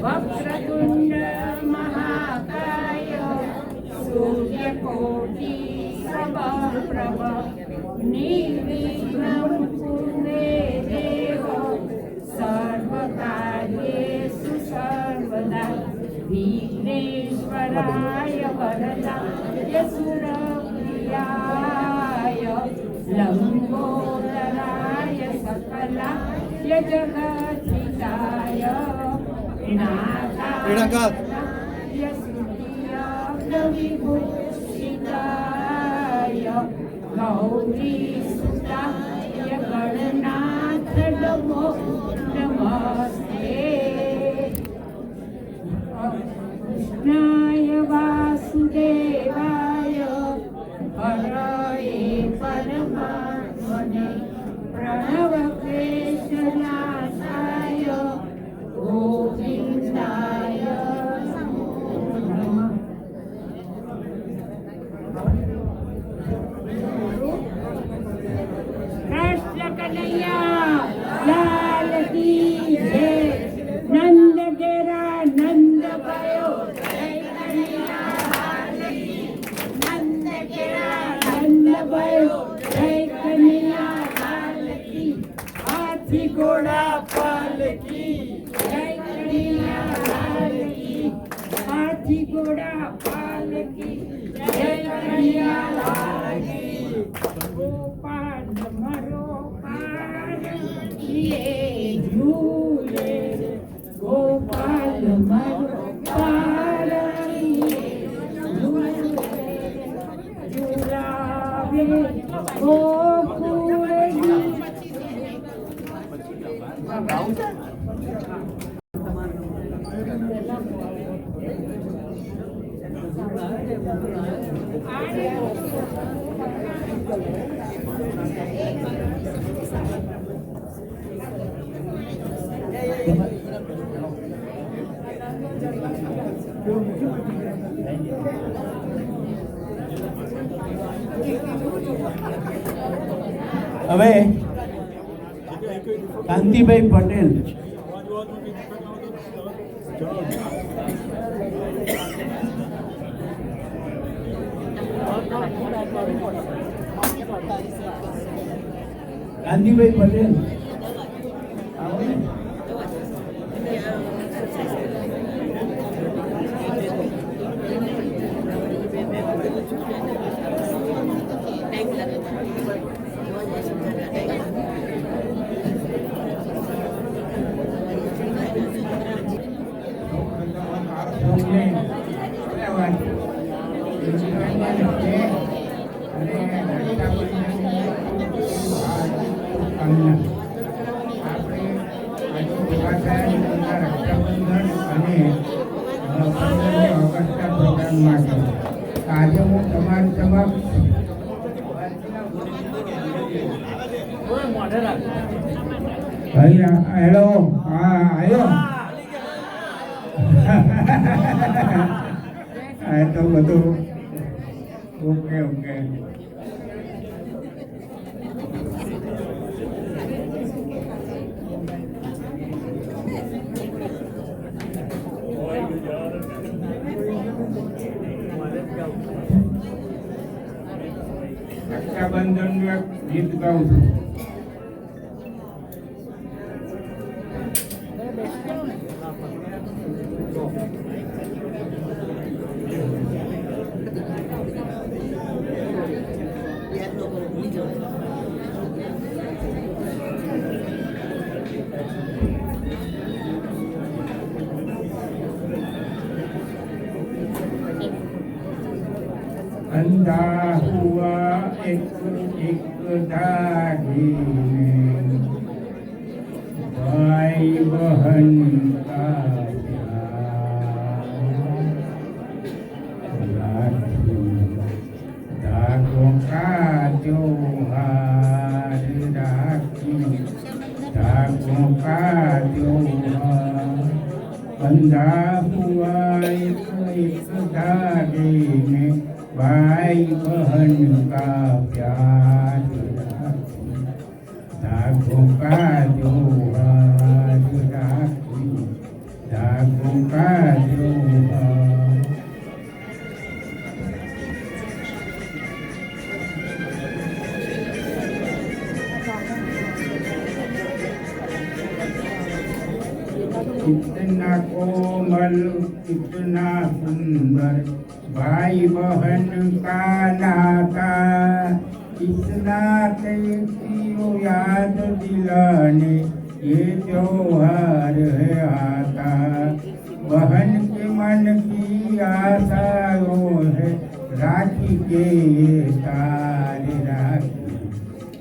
वक्रतुंड महाकाय सूर्यकोटि समप्रभ निर्विघ्नं कुरुते देव सर्वकार्येषु सर्वदा विघ्नेश्वराय वरदाय सुरप्रियाय लंबोदराय सकलाय जगद्धिताय नाथाय विभूषिताय गौरीसुताय गणनाथ नमो नमस्ते। कृष्णाय वासुदेवाय हरये परमात्मने प्रणवक्लेशनाशाय गोविन्दाय नमो नमः। कृष्ण कन्हैया लाल की जय। नंद तेरा नंद भयो जय कन्हैया लाल की। नंद तेरा नंद भयो जय कन्हैया लाल की। हाथी घोड़ा पालकी जय कन्हैया लाल की। हाथी घोड़ा पालकी जय कन्हैया लाल की। गोपाल मरो पाल किए झूले। गोपाल मरो पाल किए झूले। झूलावे गोकुल जी। હવે કાંતિભાઈ પટેલ કાંતિભાઈ પટેલ આજે હું તમારી સમક્ષ હેલો હા આવ્યો તો બધું ઓકે ઓકે રક્ષાબંધન ગીત ગાઉં છું. अंधा हुआ एक एक दाढ़ी में भाई बहन का प्यार, धागों का त्योहार, राखी धागों का त्योहार। अंधा हुआ एक धागे में भाई बहन का प्यार, धागों का त्योहार, राखी धागों का त्योहार। कितना कोमल कितना सुंदर भाई बहन का नाता, इस नाते की याद दिलाने ये त्योहार है आता। बहन के मन की आशाओं राखी के ये तार राखी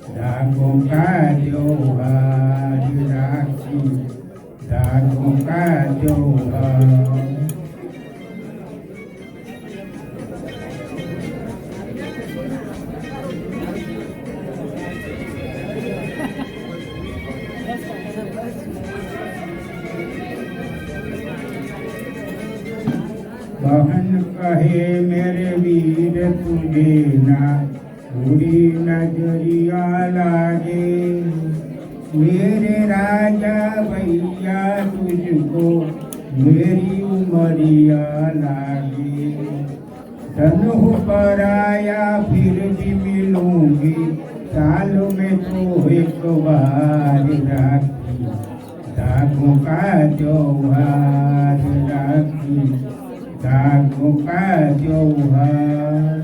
धागों का त्योहार राखी धागों का त्योहार। बहन कहे मेरे वीर तुझे ना बुरी नजरिया लागे, मेरे राजा भैया तुझको मेरी उमरिया लागे। धन हो पराया फिर भी मिलूंगी साल में तो एक बार राखी धागों का त्योहार राखी धागों का त्योहार।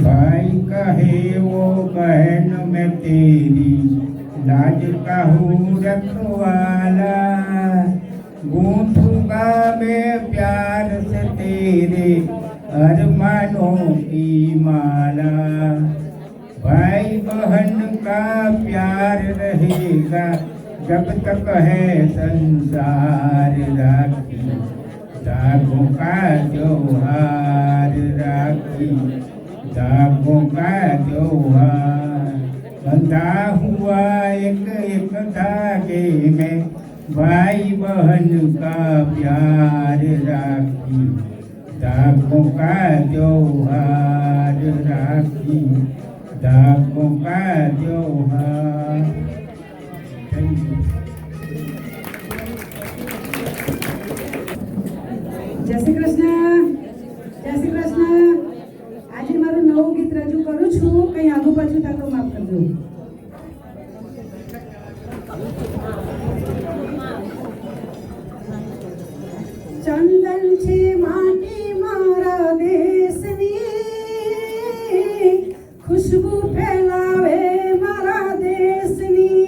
भाई कहे वो बहन में तेरी लाज का हूँ रखवाला, गूंथूंगा मैं प्यार से तेरे अरमानों की माला। भाई बहन का प्यार रहेगा जब तक है संसार राखी धागों का त्योहार राखी धागों का त्योहार। बंधा हुआ एक एक धागे में भाई बहन का प्यार राखी धागों का त्योहार राखी धागों का त्योहार। Thank you. જય શ્રી કૃષ્ણ જય શ્રી કૃષ્ણ। આજે મારું નવું ગીત રજૂ કરું છું, કંઈ આગુ પાછું થાય તો માફ કરજો। ચંદન છે માટી મારા દેશની, ખુશ્બુ ફેલાવે મારા દેશની,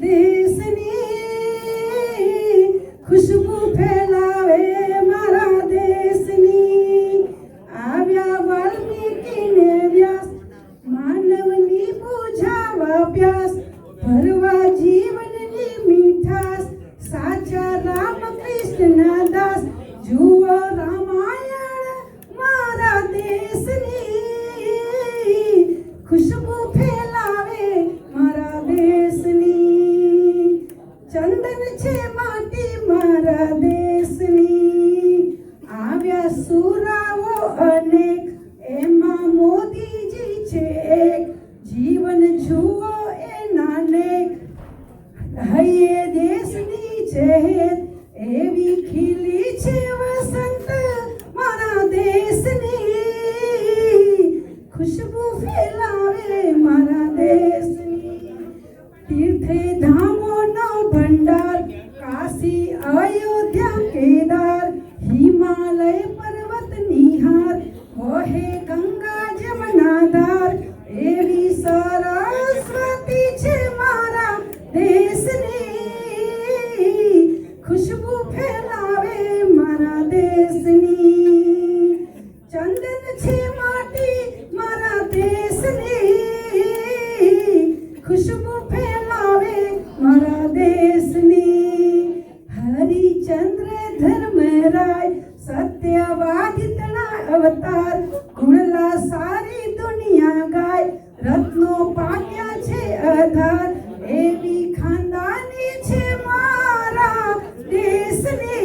દેશની ખુશ્બુ ફેલાવે મારા દેશની। આવ્યા વાલ્મીકીને વ્યાસ માનવની બુઝાવા પ્યાસ, ભરવા જીવનની મીઠાશ સાચા રામ કૃષ્ણ દાસ। જુઓ રામાયણ મારા દેશની, ખુશ્બુ ફેલાવે મારા દેશની। ચંદન છે માટી મારા દેશની, આવ્યા સુરાવો અનેક એમાં મોદીજી છે એક। જીવન જુઓ એના નેક, હૈયે દેશની ચહેર એવી ખીલી છે વસંત મારા દેશની। ખુશ્બુ ફેલાવે મારા દેશની। तीर्थे धामोनो भंडार काशी अयोध्या केदार, हिमालय पर्वत निहार वहे गंगा जमुनाधार। एवी सरस्वती छे मारा देशनी, खुशबू फैलावे मारा देशनी। चंदन छे माटी मारा देशनी, खुशबू फैलावे मारा देशनी। हरिचंद्र धर्मराय सत्यवादितना अवतार, गुणला सारी दुनिया गाय रत्नो पाक्या छे आधार। एवी खानदानी छे मारा देशनी,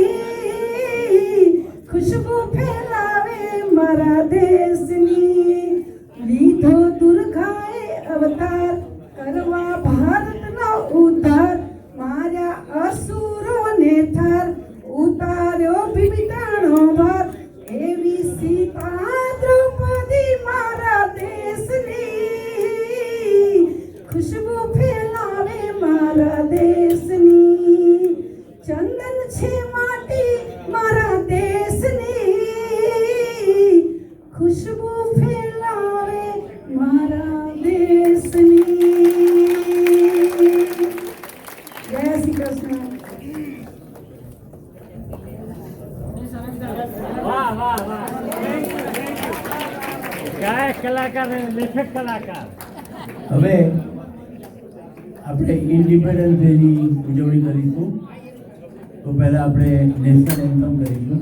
खुशबू फैलावे मारा देशनी। लीधो दुर्गाए अवतार करवा भारतना उद्धार, मार्या असुरोने ठार उतार्यो विभीषणनो भार। एवी सीता द्रौपदी मारा देशनी, खुशबू फैलावे मारा देशनी। चंदन छे જય શ્રી કૃષ્ણ. વાહ વાહ વાહ ગાયક કલાકાર અને લેખક કલાકાર. હવે આપણે ઇન્ડિપેન્ડન્સ ડેની ઉજવણી કરીશું તો પહેલાં આપણે નેશનલ એન્થમ કરીશું.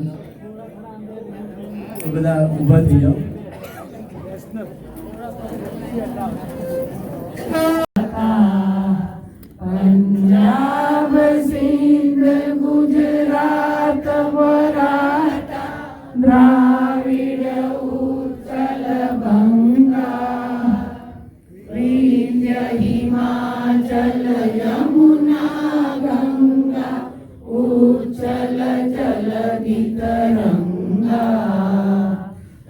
તો બધા ઊભા થઈ જાઓ. પંજાબ સિંધ ગુજરાત મરાઠા દ્રાવિડ ઉત્કલ બંગા વિંધ્ય હિમાચલ યમુના ગંગા ઉચ્ચલ જલધિ તરંગા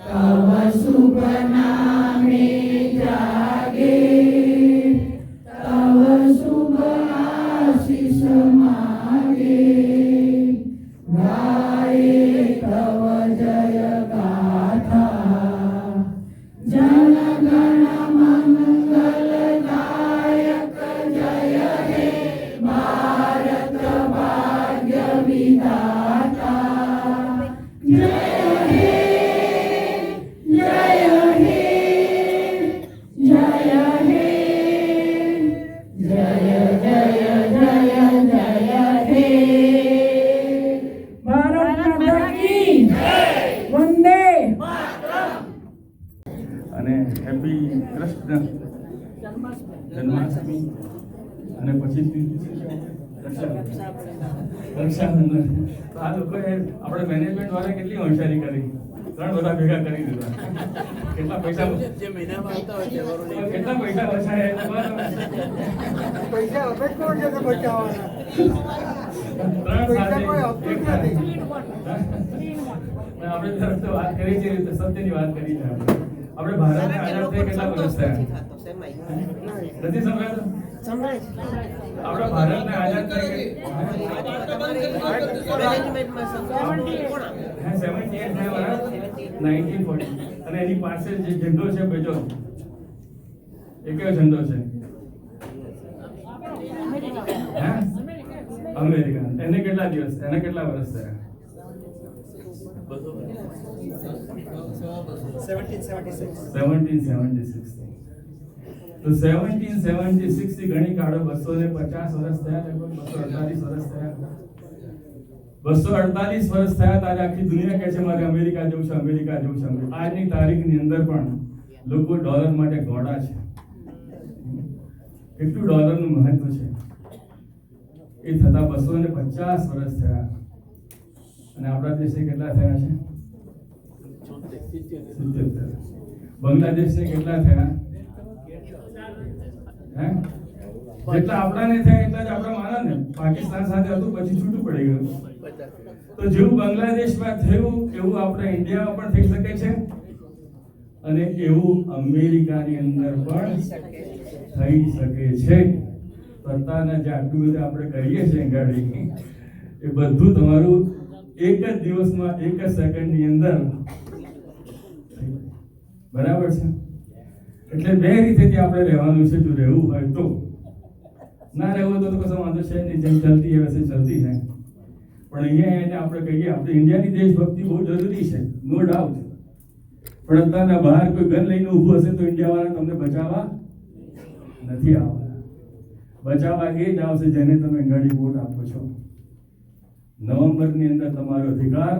તવ શુભ નામે જાગે तव शुभ आशीष मागे गाये तव जय गाथा जन गण मंगलदायक जय हे भारत भाग्य विधाता जय हे जय हे जय हे जय जय जय जय हे भारत माता की वंदे અને હેપી કૃષ્ણ જન્માષ્ટમી અને પછી રક્ષાબંધન. આ લોકોએ આપણે મેનેજમેન્ટ વાળા કેટલી હોશિયારી કરી, 3 બધા ભેગા કરી દીધા. કેટલા પૈસા બચાય એ ખબર? પૈસા હવે કોણ છે બચાવવાના? 3 સાથે કોઈ આપતું જ નથી. આપણે તરફ વાત કરી છે, સત્યની વાત કરી છે. આપણે ભારતને આઝાદ થઈ કેટલા વર્ષ થયા? નથી સંભળાતું? આપણા ભારતને આઝાદ થઈ 78 થયા બરાબર, 1940. અને એની પાસે જે ઝંડો છે બીજો, એ કયો ઝંડો છે? અમેરિકા. એને કેટલા દિવસ, એને કેટલા વર્ષ થયા? 1776. તો 1776 થી ગણી કાઢો, 250 વર્ષ થયા, લગભગ 248 વર્ષ થયા. 248 વર્ષ થયા ત્યારે આખી દુનિયા કહે છે મારે અમેરિકા જવું છે, અમેરિકા જવું છે. આજની તારીખની અંદર પણ લોકો ડોલર માટે ગોળા છે. કેટલું ડોલરનું મહત્વ છે એ થતા 250 વર્ષ થયા. અને આપણા દેશે કેટલા થયા છે? 77. બાંગ્લાદેશને કેટલા થયા? જેટલા આપણાને થયા એટલા જ આપણા માના ને. પાકિસ્તાન સાથે હતું, પછી છૂટું પડી ગયું. તો જેવું બાંગ્લાદેશમાં થયું એવું આપણે ઇન્ડિયામાં પણ થઈ શકે છે, અને એવું અમેરિકાની અંદર પણ થઈ શકે છે. અત્યારના જે આટલું બધું આપણે કરીએ છીએ ગાડી, એ બધું તમારું એક જ દિવસમાં, એક જ સેકન્ડની અંદર, બરાબર છે? એટલે બે રીતેથી આપણે રહેવાનું છે. જો રહેવું હોય તો, ના રહેવું તો કશો વાંધો છે નહીં, જેમ ચાલતી હોય વૈસે ચાલતી જાય. પણ અહીંયા એને આપણે કહીએ, આપણે ઇન્ડિયાની દેશભક્તિ બહુ જરૂરી છે, નો ડાઉટ. પણ અત્યારના બહાર કોઈ ગન લઈને ઊભું હશે તો ઇન્ડિયાવાળા તમને બચાવવા નથી આવવાના. બચાવવા એ જ આવશે જેને તમે ગાડી વોટ આપો છો. નવેમ્બરની અંદર તમારો અધિકાર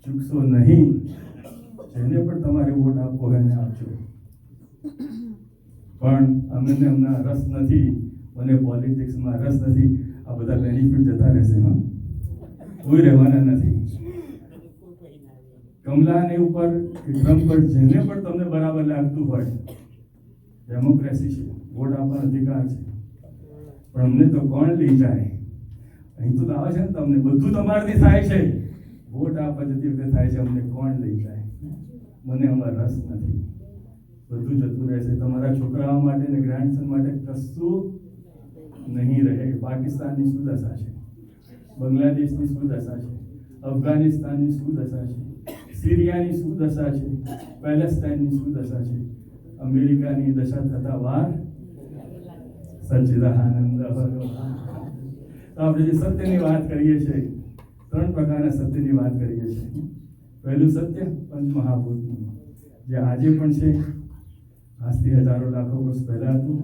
ચૂકશો નહીં. જેને પણ તમારે વોટ આપવો એને આપજો. પણ અમને રસ નથી, મને પોલિટિક્સમાં રસ નથી. આ બધા બેનિફિટ જતા રહેશે, કોઈ રહેવાના નથી. કમલાને ઉપર કે ટ્રમ્પ પર, જેને પણ તમને બરાબર લાગતું હોય, ડેમોક્રેસી છે, વોટ આપવાનો અધિકાર છે. પણ અમને તો કોણ લઈ જાય? અહીં તો આવે છે ને, તમને બધું તમારાથી થાય છે, વોટ આપવા જતી વખતે થાય છે અમને કોણ લઈ જાય? મને આમાં રસ નથી. બધું જતું રહેશે. તમારા છોકરાઓ માટે ને ગ્રાન્ડસન માટે કશું નહીં રહે. પાકિસ્તાનની શું દશા છે, બાંગ્લાદેશની શું દશા છે, અફઘાનિસ્તાનની શું દશા છે, સિરિયાની શું દશા છે, પેલેસ્ટાઇનની શું દશા છે, અમેરિકાની દશા થતા વાર સચ્ચિદાનંદ ભગવાન તો આપણે જે સત્યની વાત કરીએ છીએ, 3 પ્રકારના સત્યની વાત કરીએ છીએ. પહેલું સત્ય પંચમહાભૂતનું, જે આજે પણ છે, આજથી હજારો લાખો વર્ષ પહેલા હતું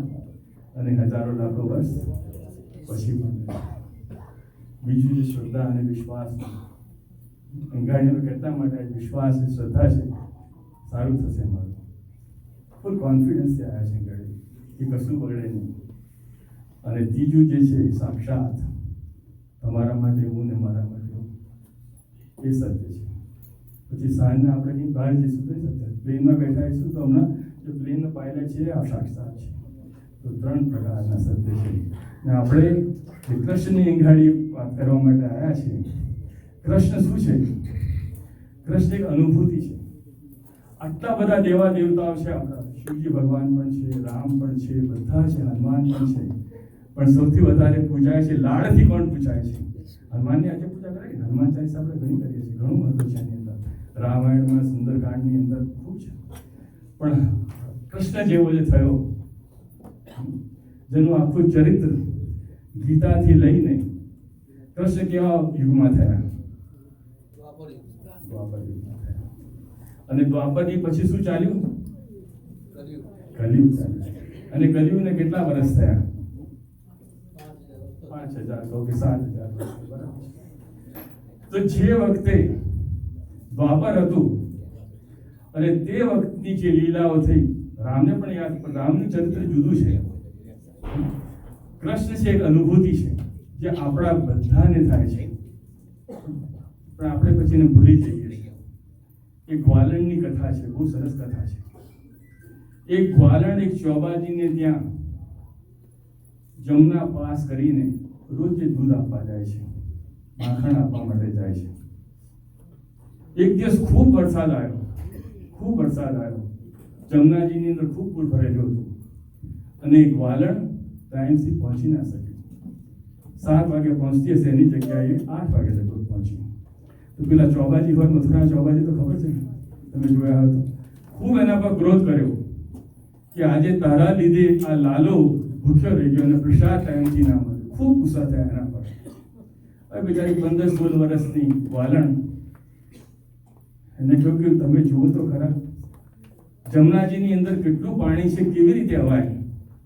અને હજારો લાખો વર્ષ પછી પણ. બીજું જે શ્રદ્ધા અને વિશ્વાસ, અંગાણીઓ કેટલા માટે વિશ્વાસ છે, શ્રદ્ધા છે, સારું થશે અમારું, ફૂલ કોન્ફિડન્સથી આવ્યા છે અંગાણી, એ કશું બગડે નહીં. અને ત્રીજું જે છે સાક્ષાત તમારા માટે એવું ને મારા માટે એવું, એ સત્ય છે. પછી સાંજના આપણે કંઈક બહાર જઈશું તો સત્ય, પ્લેનમાં બેઠા હશું તો હમણાં જે પ્લેનનો પાયલટ છે આ સાક્ષાત છે. તો 3 પ્રકારના સત્ય છે. ને આપણે કૃષ્ણની અંગાડી વાત કરવા માટે આવ્યા છીએ. કૃષ્ણ શું છે? કૃષ્ણ એક અનુભૂતિ છે. આટલા બધા દેવા દેવતાઓ છે આપણા, શિવજી ભગવાન પણ છે, રામ પણ છે, બધા છે, હનુમાન પણ છે, પણ સૌથી વધારે પૂજાય છે, લાડથી કોણ પૂજાય છે? હનુમાનની આજે પૂજા કરે કે હનુમાન ચાલીસા આપણે ઘણી કરીએ છીએ, ઘણું મહત્વ છે એની અંદર, રામાયણમાં સુંદરકાંડની અંદર ખૂબ છે. પણ કૃષ્ણ જેવો જે થયો, જેનું આખું ચરિત્ર ગીતાથી લઈને કૃષ્ણ કેવા યુગમાં થયા? દ્વાપર યુગમાં થયા. અને દ્વાપરજી પછી શું ચાલ્યું? કલિયુગ ચાલ્યું. અને કલિયુગને કેટલા વર્ષ થયા? 5000 કહો કે 7000. તો જે વખતે દ્વાપર હતું અને તે વખતની જે લીલાઓ થઈ, રામને પણ યાદ, પણ રામનું ચરિત્ર જુદું છે. કૃષ્ણ છે એક અનુભૂતિ છે જે આપણા બધાને થાય છે, પણ આપણે પછી એને ભૂલી જઈએ છીએ. એક ગ્વાલણની કથા છે, બહુ સરસ કથા છે. એક ગ્વાલણ એક ચોબાજીને ત્યાં જમના પાસ કરીને રોજ દૂધ આપવા જાય છે, માખણ આપવા માટે જાય છે. એક દિવસ ખૂબ વરસાદ આવ્યો, જમનાજીની અંદર ખૂબ પૂર ભરેલું હતું અને ગ્વાલણ ટાઈમથી પહોંચી ના શકી. 7 વાગે પહોંચતી હશે એની જગ્યાએ 8 વાગે લગભગ પહોંચી. તો પેલા ચોબાજી હોય, મથુરા ચોબાજી તો ખબર છે, તમે જોયા હોય તો, ખૂબ એના પર ક્રોધ કર્યો કે આજે તારા લીધે આ લાલો ભૂખ્યો રહી ગયો અને પ્રસાદ ટાઈમથી ના મળ્યો. ખૂબ ગુસ્સા થયા એના પર. હવે બિચારી 15-16 વર્ષની ગ્વાલણ એને કહ્યું કે તમે જુઓ તો ખરા, જમનાજીની અંદર કેટલું પાણી છે, કેવી રીતે હવાય?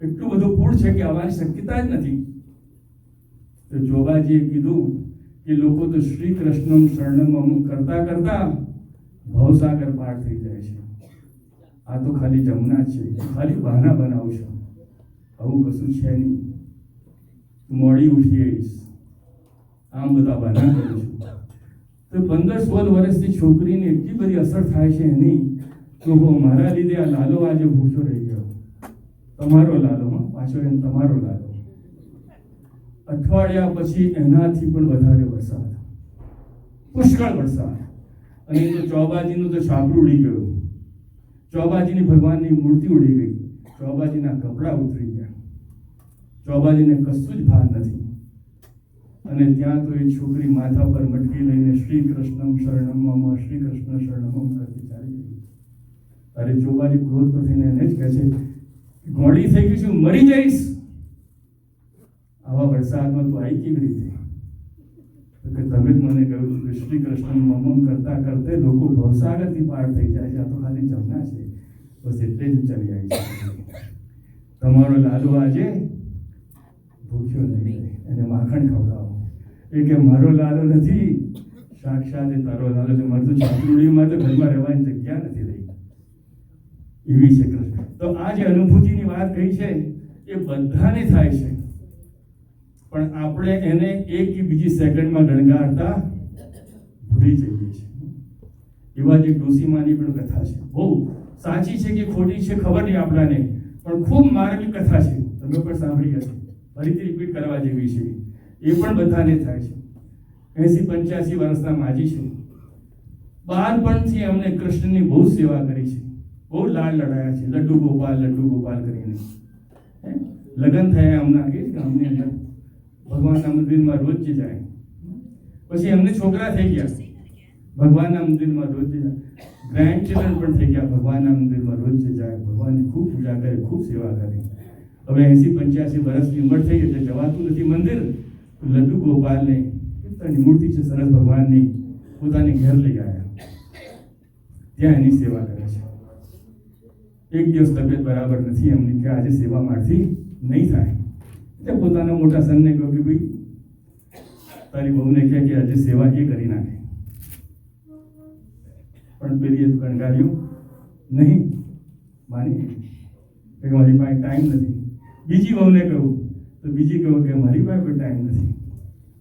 એટલું બધું પૂર છે કે આવવાની શક્યતા જ નથી. તો જોબાજીએ કીધું કે લોકો તો શ્રી કૃષ્ણમ શરણમ કરતા કરતા ભવસાગર પાર થઈ જાય છે, આ તો ખાલી જમના છે, ખાલી બહાના બનાવું છું, આવું કશું છે નહીં, મોડી ઉઠી આવીશ, આમ બધા બહાના કરું છું. તો 15-16 વર્ષની છોકરીને એટલી બધી અસર થાય છે એની, તો મારા લીધે આ લાલો આજે ભૂખ્યો રહી ગયો. તમારો લાલો, પાછો એમ તમારો લાલો. અઠવાડિયા પછી એનાથી પણ વધારે વરસાદ, પુષ્કળ વરસાદ. અને તો ચોબાજીનું તો છાપરું ઉડી ગયું, ચોબાજીની ભગવાનની મૂર્તિ ઉડી ગઈ, ચોબાજીના કપડા ઉતરી ગયા, ચોબાજીને કશું જ ભાન નથી. અને ત્યાં તો એ છોકરી માથા પર મટકી લઈને શ્રી કૃષ્ણમ શરણમ મમ, શ્રી કૃષ્ણ શરણમ કરતી ચાલી ગઈ. અરે ચોબાજી ક્રોધ પર થઈને એને જ કહે છે, ગોળી થઈ ગઈ છું, મરી જઈશ, આવા વરસાદમાં તું આવી કેવી રીતે? કે તમે જ મને કહ્યું કે શ્રી કૃષ્ણ મમ કરતા કરતે લોકો ભવસાગરથી પાર થઈ જાય છે, આ તો ખાલી જમના છે, બસ એટલે જ ચાલી આવી છે. તમારો લાલો આજે ભૂખ્યો નહીં, એને માખણ ખવડાવો. એ કે મારો લાલો નથી, સાક્ષાત તારો લાલો છે, મારે તો ચાંદડીમાં તો ઘરમાં રહેવાની જગ્યા નથી રહી. એવી છે કૃષ્ણ. તો આ જે અનુભૂતિની વાત કહી છે એ બધાને થાય છે, પણ આપણે એને એક કે બીજી સેકન્ડમાં ગણગારતા ભૂલી જઈએ છીએ. એવા જે ડોસીમાની પણ કથા છે, બહુ સાચી છે કે ખોટી છે ખબર નહીં આપણાને, પણ ખૂબ માર્મિક કથા છે, તમે પણ સાંભળી હશે, ફરીથી રિપીટ કરવા જેવી છે. એ પણ બધાને થાય છે. 80-85 વર્ષના માજી છે, બાળપણથી એમને કૃષ્ણની બહુ સેવા કરી છે, બહુ લાડ લડાયા છે, લડ્ડુ ગોપાલ કરીને. લગ્ન થયા એમના એ જ ગામની અંદર, ભગવાનના મંદિરમાં રોજ જાય. પછી એમને છોકરા થઈ ગયા, ભગવાનના મંદિરમાં રોજ જાય, ગ્રેન્ડ ચિલ્ડ્રન પણ થઈ ગયા, ભગવાનના મંદિરમાં રોજ જાય, ભગવાનની ખૂબ પૂજા કરે, ખૂબ સેવા કરે. હવે 80-85 વર્ષની ઉંમર થઈ એટલે જવાતું નથી મંદિર, લડ્ડુ ગોપાલને પિત્તળની મૂર્તિ છે સરસ ભગવાનની પોતાની ઘેર લઈ આવ્યા. ત્યાં એની સેવા કરે છે. એક દિવસ તબિયત બરાબર નથી એમની કે આજે સેવા મારથી નહીં થાય. એટલે પોતાના મોટા સનને કહ્યું કે ભાઈ તારી બહુને કહે કે આજે સેવા એ કરી નાખે. પણ પેલી એ કંગાર્યું નહીં, માની કે મારી પાસે ટાઈમ નથી. બીજી બહુને કહ્યું તો બીજી કહ્યું કે મારી પાસે કોઈ ટાઈમ નથી,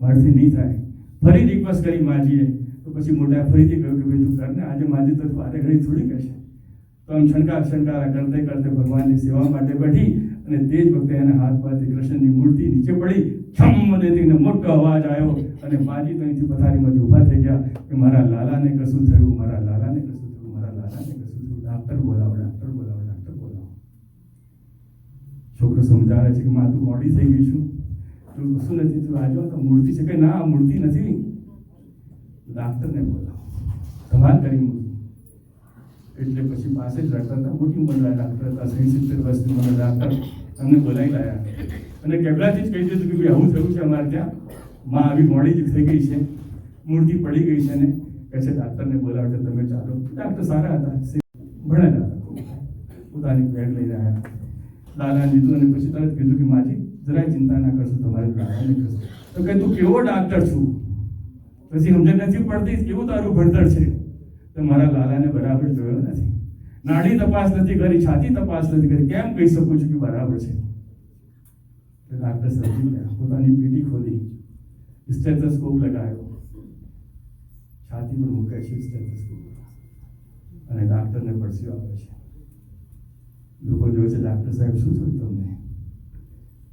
મારાથી નહીં થાય. ફરી રિક્વેસ્ટ કરી માજીએ તો પછી મોટા ફરીથી કહ્યું કે ભાઈ તું કર ને, આજે માજી તો વારે ઘડી થોડી કરશે. તો આમ છણકારા કરતે કરતે ભગવાનની સેવા માટે બેઠી અને તે જ વખતે એના હાથમાંથી કૃષ્ણની મૂર્તિ નીચે પડી. છમ દેતીને મોટો અવાજ આવ્યો અને માજી તો અહીંથી પથારીમાંથી ઊભા થઈ ગયા કે મારા લાલાને કશું થયું, મારા લાલાને કશું થયું, મારા લાલાને કશું થયું. ડાક્ટર બોલાવો, ડાક્ટર બોલાવો, ડાક્ટર બોલાવો. છોકરો સમજાવે છે કે માં તું મોડી થઈ ગઈ છું, તું કશું નથી થયું, આજો તો મૂર્તિ છે. કે ના, આ મૂર્તિ નથી, ડાક્ટરને બોલાવો. ધમાલ કરી મૂર્તિ. એટલે પછી પાસે જ રાખતા હતા, મોટી ઉંમરના ડાક્ટર હતા, 70 વર્ષની ઉંમરના ડાક્ટર. અમને બોલાવી લાયા અને કેવડાથી જ કહી દીધું કે ભાઈ આવું થયું છે અમારે ત્યાં, માં આવી મોડી જ થઈ ગઈ છે, મૂર્તિ પડી ગઈ છે. ને કહે છે ડાક્ટરને બોલાવો તો તમે ચાલો. ડાક્ટર સારા હતા, ભણેલા હતા, પોતાની બેગ લઈને આવ્યા, લાલા લીધું અને પછી તરત કીધું કે માજી જરાય ચિંતા ના કરશો, તમારે લાલાને કરશો. તો કે તું કેવો ડાક્ટર છું, પછી સમજણ નથી પડતી કેવું તારું ભણતર છે. તો મારા લાલાને બરાબર જોયો નથી, નાડી તપાસ નથી કરી, છાતી તપાસ નથી કરી, કેમ કહી શકું છું કે બરાબર છે? ડાક્ટર સમજી ગયા, પોતાની પેટી ખોલી, સ્ટેથોસ્કોપ લગાવ્યો, છાતી પર મૂકે છે સ્ટેથોસ્કોપ અને ડાક્ટરને પરસ્યો આવે છે. લોકો જોવે છે ડાક્ટર સાહેબ શું થયું તમને?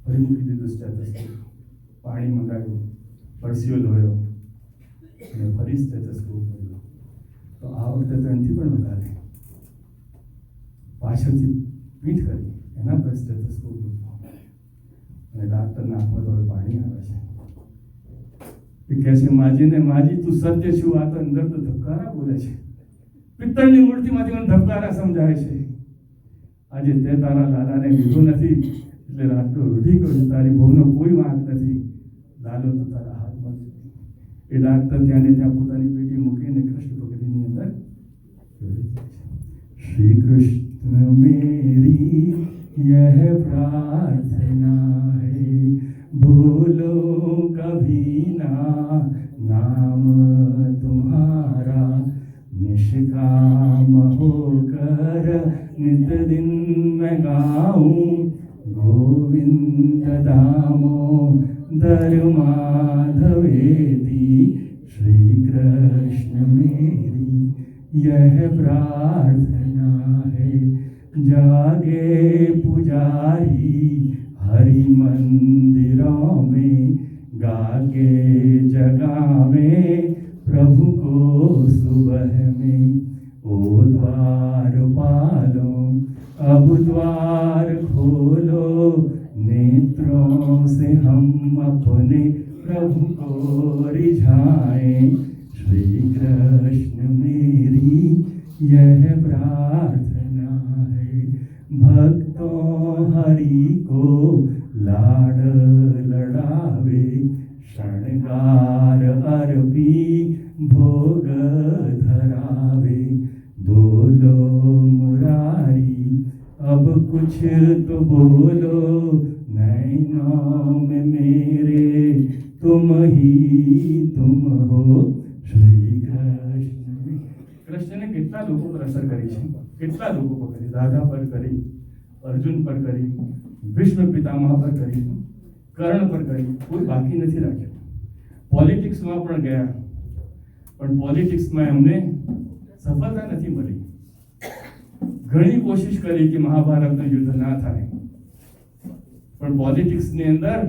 ફરી મૂકી દીધું સ્ટેથોસ્કોપ, પાણી મંગાવ્યું, પરસ્યો લોયો અને ફરી સ્ટેથોસ્કોપ કર્યો. તો આ વખતે તો એનાથી પણ વધારે પાછળથી પીઠ કરી, એના પર સ્ટેથોસ્કોપ મૂક્યો અને ડાક્ટરના આંખમાં તો પાણી આવે છે. એ કહે છે માજીને, માજી તું સત્ય છું, આ તો અંદર તો ધબકારા બોલે છે. પિત્તળની મૂર્તિમાંથી મને ધબકારા સમજાય છે. આજે તે તારા લાલાને લીધો નથી એટલે રાત્રો રૂઢી કર્યું, તારી બહુનો કોઈ વાંક નથી, લાલો તો તારા હાથમાં છે. એ ડાક્ટર ત્યાં ને ત્યાં પોતાની પેટી મૂકીને કૃષ્ણ ભક્તિની અંદર શ્રી કૃષ્ણ મેરી यह प्रार्थना है, भूलो कभी ना नाम तुम्हारा, निष्काम होकर नित दिन मैं गाऊं, गोविंद दामोदर माधवेति, श्री कृष्ण मेरी यह प्रार्थना है। जागे पुजारी हरि मंदिरों में, गाके जगावे प्रभु को सुबह में। ओ द्वार पालो अब द्वार खोलो, नेत्रों से हम अपने प्रभु को रिझाएं, श्री कृष्ण मेरी यह प्रार्थना है। भक्तों हरि को लाड लड़ावे, शृंगार अर्पी भोग धरावे। बोलो मुरारी अब कुछ तो बोलो, नैनों में मेरे तुम ही तुम हो, श्री कृष्ण। કૃષ્ણને કેટલા લોકો પર અસર કરી છે, કેટલા લોકો પર કરી, રાધા પર કરી, અર્જુન પર કરી, ભીષ્મ પિતામહ પર કરી, કર્ણ પર કરી, કોઈ બાકી નથી રાખ્યું. પોલિટિક્સમાં પણ ગયા, પણ પોલિટિક્સમાં એમને સફળતા નથી મળી. ઘણી કોશિશ કરી કે મહાભારતનું યુદ્ધ ના થાય, પણ પોલિટિક્સની અંદર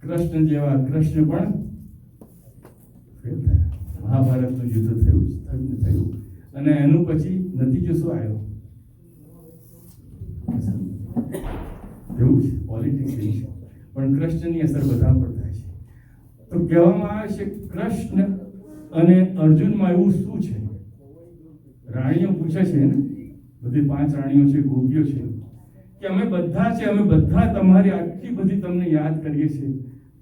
કૃષ્ણ જેવા કૃષ્ણ પણ ફેલ થયા. મહાભારતનું યુદ્ધ થયું અને એનું પછી નતીજો શું આવ્યો? એવું છે, પોલિટિક્સ એવું છે. પણ કૃષ્ણની અસર બધા પર થાય છે. તો કહેવામાં આવે છે કૃષ્ણ અને અર્જુનમાં એવું શું છે? રાણીઓ પૂછે છે ને, બધી 5 રાણીઓ છે, ગોપીઓ છે, કે અમે બધા છે, અમે બધા તમારી આટલી બધી તમને યાદ કરીએ છીએ,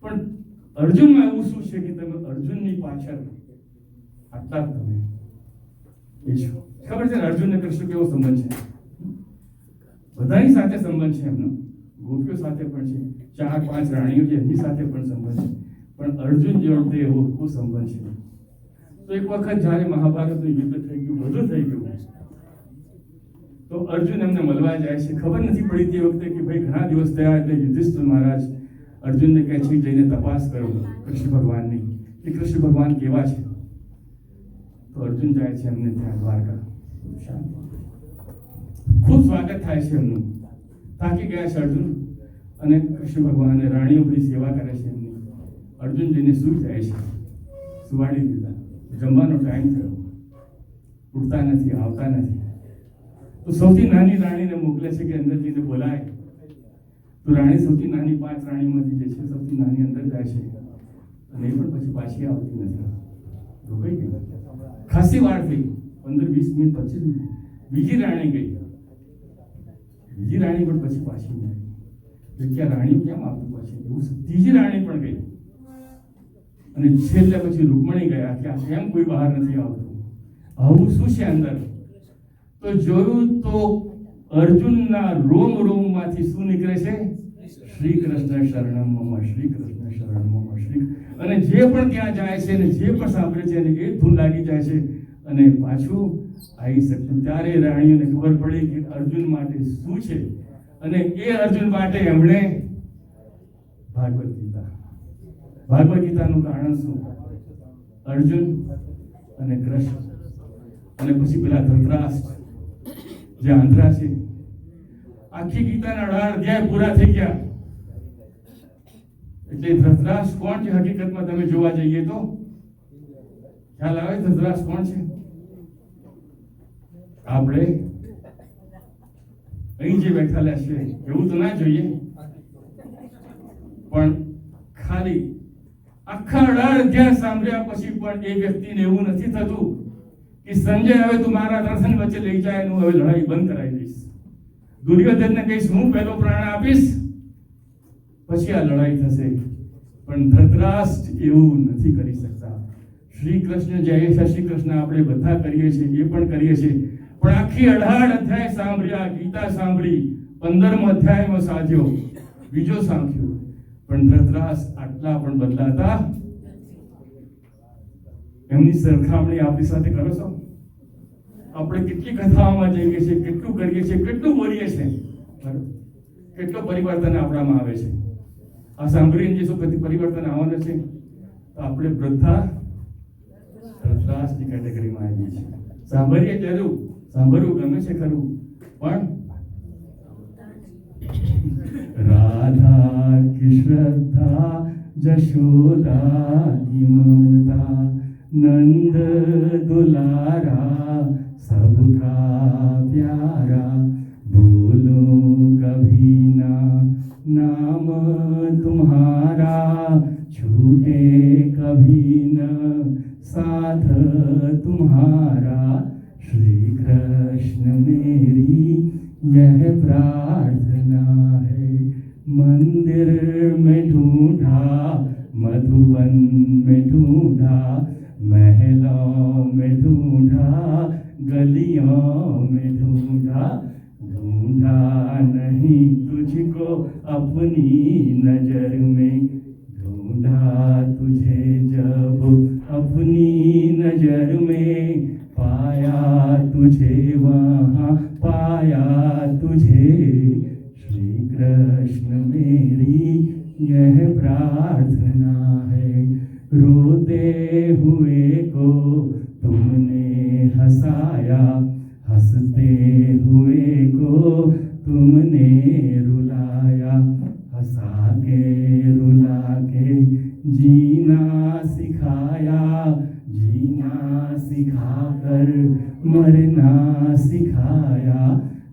પણ અર્જુનમાં એવું શું છે કે તમે અર્જુનની પાછળ આટલા જ તમે એ છો? ખબર છે ને અર્જુન ને કૃષ્ણ કેવો સંબંધ છે? બધાની સાથે સંબંધ છે એમનો, ગોપીઓ સાથે પણ છે, 4-5 રાણીઓ છે એમની સાથે પણ સંબંધ છે, પણ અર્જુન જોડે એવો ખૂબ સંબંધ છે. તો એક વખત જ્યારે મહાભારતનું યુદ્ધ થઈ ગયું, બધું થઈ ગયું, તો અર્જુન એમને મળવા જાય છે. ખબર નથી પડી તે વખતે કે ભાઈ ઘણા દિવસ થયા, એટલે યુધિષ્ઠિર મહારાજ અર્જુનને કહે છે જઈને તપાસ કરો કૃષ્ણ ભગવાનની કે કૃષ્ણ ભગવાન કેવા છે. તો અર્જુન જાય છે એમને ત્યાં દ્વારકા. ખૂબ સ્વાગત થાય છે એમનું. થાકી ગયા છે અર્જુન, અને કૃષ્ણ ભગવાન રાણીઓ બધી સેવા કરે છે એમની. અર્જુન જઈને સૂઈ જાય છે, સુવાડી દીધા. જમવાનો ટાઈમ થયો, ઉઠતા નથી, આવતા નથી. તો સૌથી નાની રાણીને મોકલે છે કે અંદર જઈને બોલાય. તો રાણી સૌથી નાની 5 રાણીમાંથી જે છે સૌથી નાની અંદર જાય છે, અને એ પણ પછી પાછી આવતી નથી. રોકાઈ ગઈ. ખાસી વાર થઈ, 15-20 મિનિટ, 25 મિનિટ. બીજી રાણી ગઈ, બીજી રાણી પણ પછી પાછી નહીં આવી. કે રાણી કેમ આવતું પછી? એવું ત્રીજી રાણી પણ ગઈ, અને છેલ્લે પછી રૂકમણી ગયા કે આ કેમ કોઈ બહાર નથી આવતું, આવું શું છે અંદર? તો જોયું તો અર્જુનના રોમ રોમમાંથી શું નીકળે છે? શ્રી કૃષ્ણ શરણમ મમ, શ્રી કૃષ્ણ શરણમ મમ, શ્રી. અને જે પણ ત્યાં જાય છે ને જે પણ સાંભળે છે એને એ ધૂન લાગી જાય છે અને પાછું આવી શકતું. ત્યારે રાણીઓને ખબર પડી કે અર્જુન માટે શું છે, અને એ અર્જુન માટે એમણે ભાગવત ગીતા. ભાગવત ગીતાનું કારણ શું? અર્જુન અને કૃષ્ણ, અને પછી પેલા ધૃતરાષ્ટ્ર જે આંધ્રા છે. આખી ગીતાના 18 અધ્યાય પૂરા થઈ ગયા. એટલે ધૃતરાષ્ટ્ર કોણ છે હકીકતમાં? તમે જોવા જઈએ તો ખ્યાલ આવે ધૃતરાષ્ટ્ર કોણ છે? આપણે અહીં જે બેઠેલા છે એવું તો ના જોઈએ, પણ ખાલી આખા 18 અધ્યાય સાંભળ્યા પછી પણ એ વ્યક્તિને એવું નથી થતું કે સંજય હવે તું મારા દર્શન વચ્ચે લઈ જાય, હું હવે લડાઈ બંધ કરાવી દઈશ. દુર્યોધનને કહીશ હું પહેલો પ્રાણ આપીશ, પછી આ લડાઈ થશે. પણ ધૃતરાષ્ટ્ર એવું નથી કરી શકતા. શ્રી કૃષ્ણ જય છે, શ્રી કૃષ્ણ આપણે બધા કરીએ છીએ, એ પણ કરીએ છીએ, પણ આખી 18 અધ્યાય સાંભળ્યા, ગીતા સાંભળી, 15મો અધ્યાયમાં સાધ્યો, બીજો સાંખ્યો, પણ ધૃતરાષ્ટ્ર આટલા પણ બદલાતા. એમની સરખામણી આપણી સાથે કરો છો? આપણે કેટલી કથાઓમાં જઈએ છીએ, કેટલું કરીએ છીએ, કેટલું બોલીએ છીએ, કેટલું પરિવર્તન આપણામાં આવે છે. આ સાંભળીને જે શું પરિવર્તન આવવાનું છે, તો આપણે બધા ધૃતરાષ્ટ્રની કેટેગરીમાં આવીએ છીએ. સાંભળીએ જરૂર, સાંભળવું ગમે છે ખરું, પણ રાધા કી શ્રદ્ધા, જશોદા કી મમતા, नंद दुलारा सबका प्यारा, भूलूं कभी ना नाम तुम्हारा, छूटे कभी न साथ तुम्हारा. श्री कृष्ण मेरी यह प्रार्थना है, मंदिर में ढूंढा, मधुबन में ढूंढा, महलों में ढूंढा, गलियों में ढूंढा, ढूंढा नहीं तुझको अपनी नजर में, ढूंढा तुझे जब अपनी नजर में, पाया तुझे वहाँ, पाया तुझे. श्री कृष्ण मेरी यह प्रार्थना है, रोते हुए को तुमने हंसाया, हंसते हुए को तुमने रुलाया, हंसा के रुला के जीना सिखाया, जीना सिखाकर मरना सिखाया.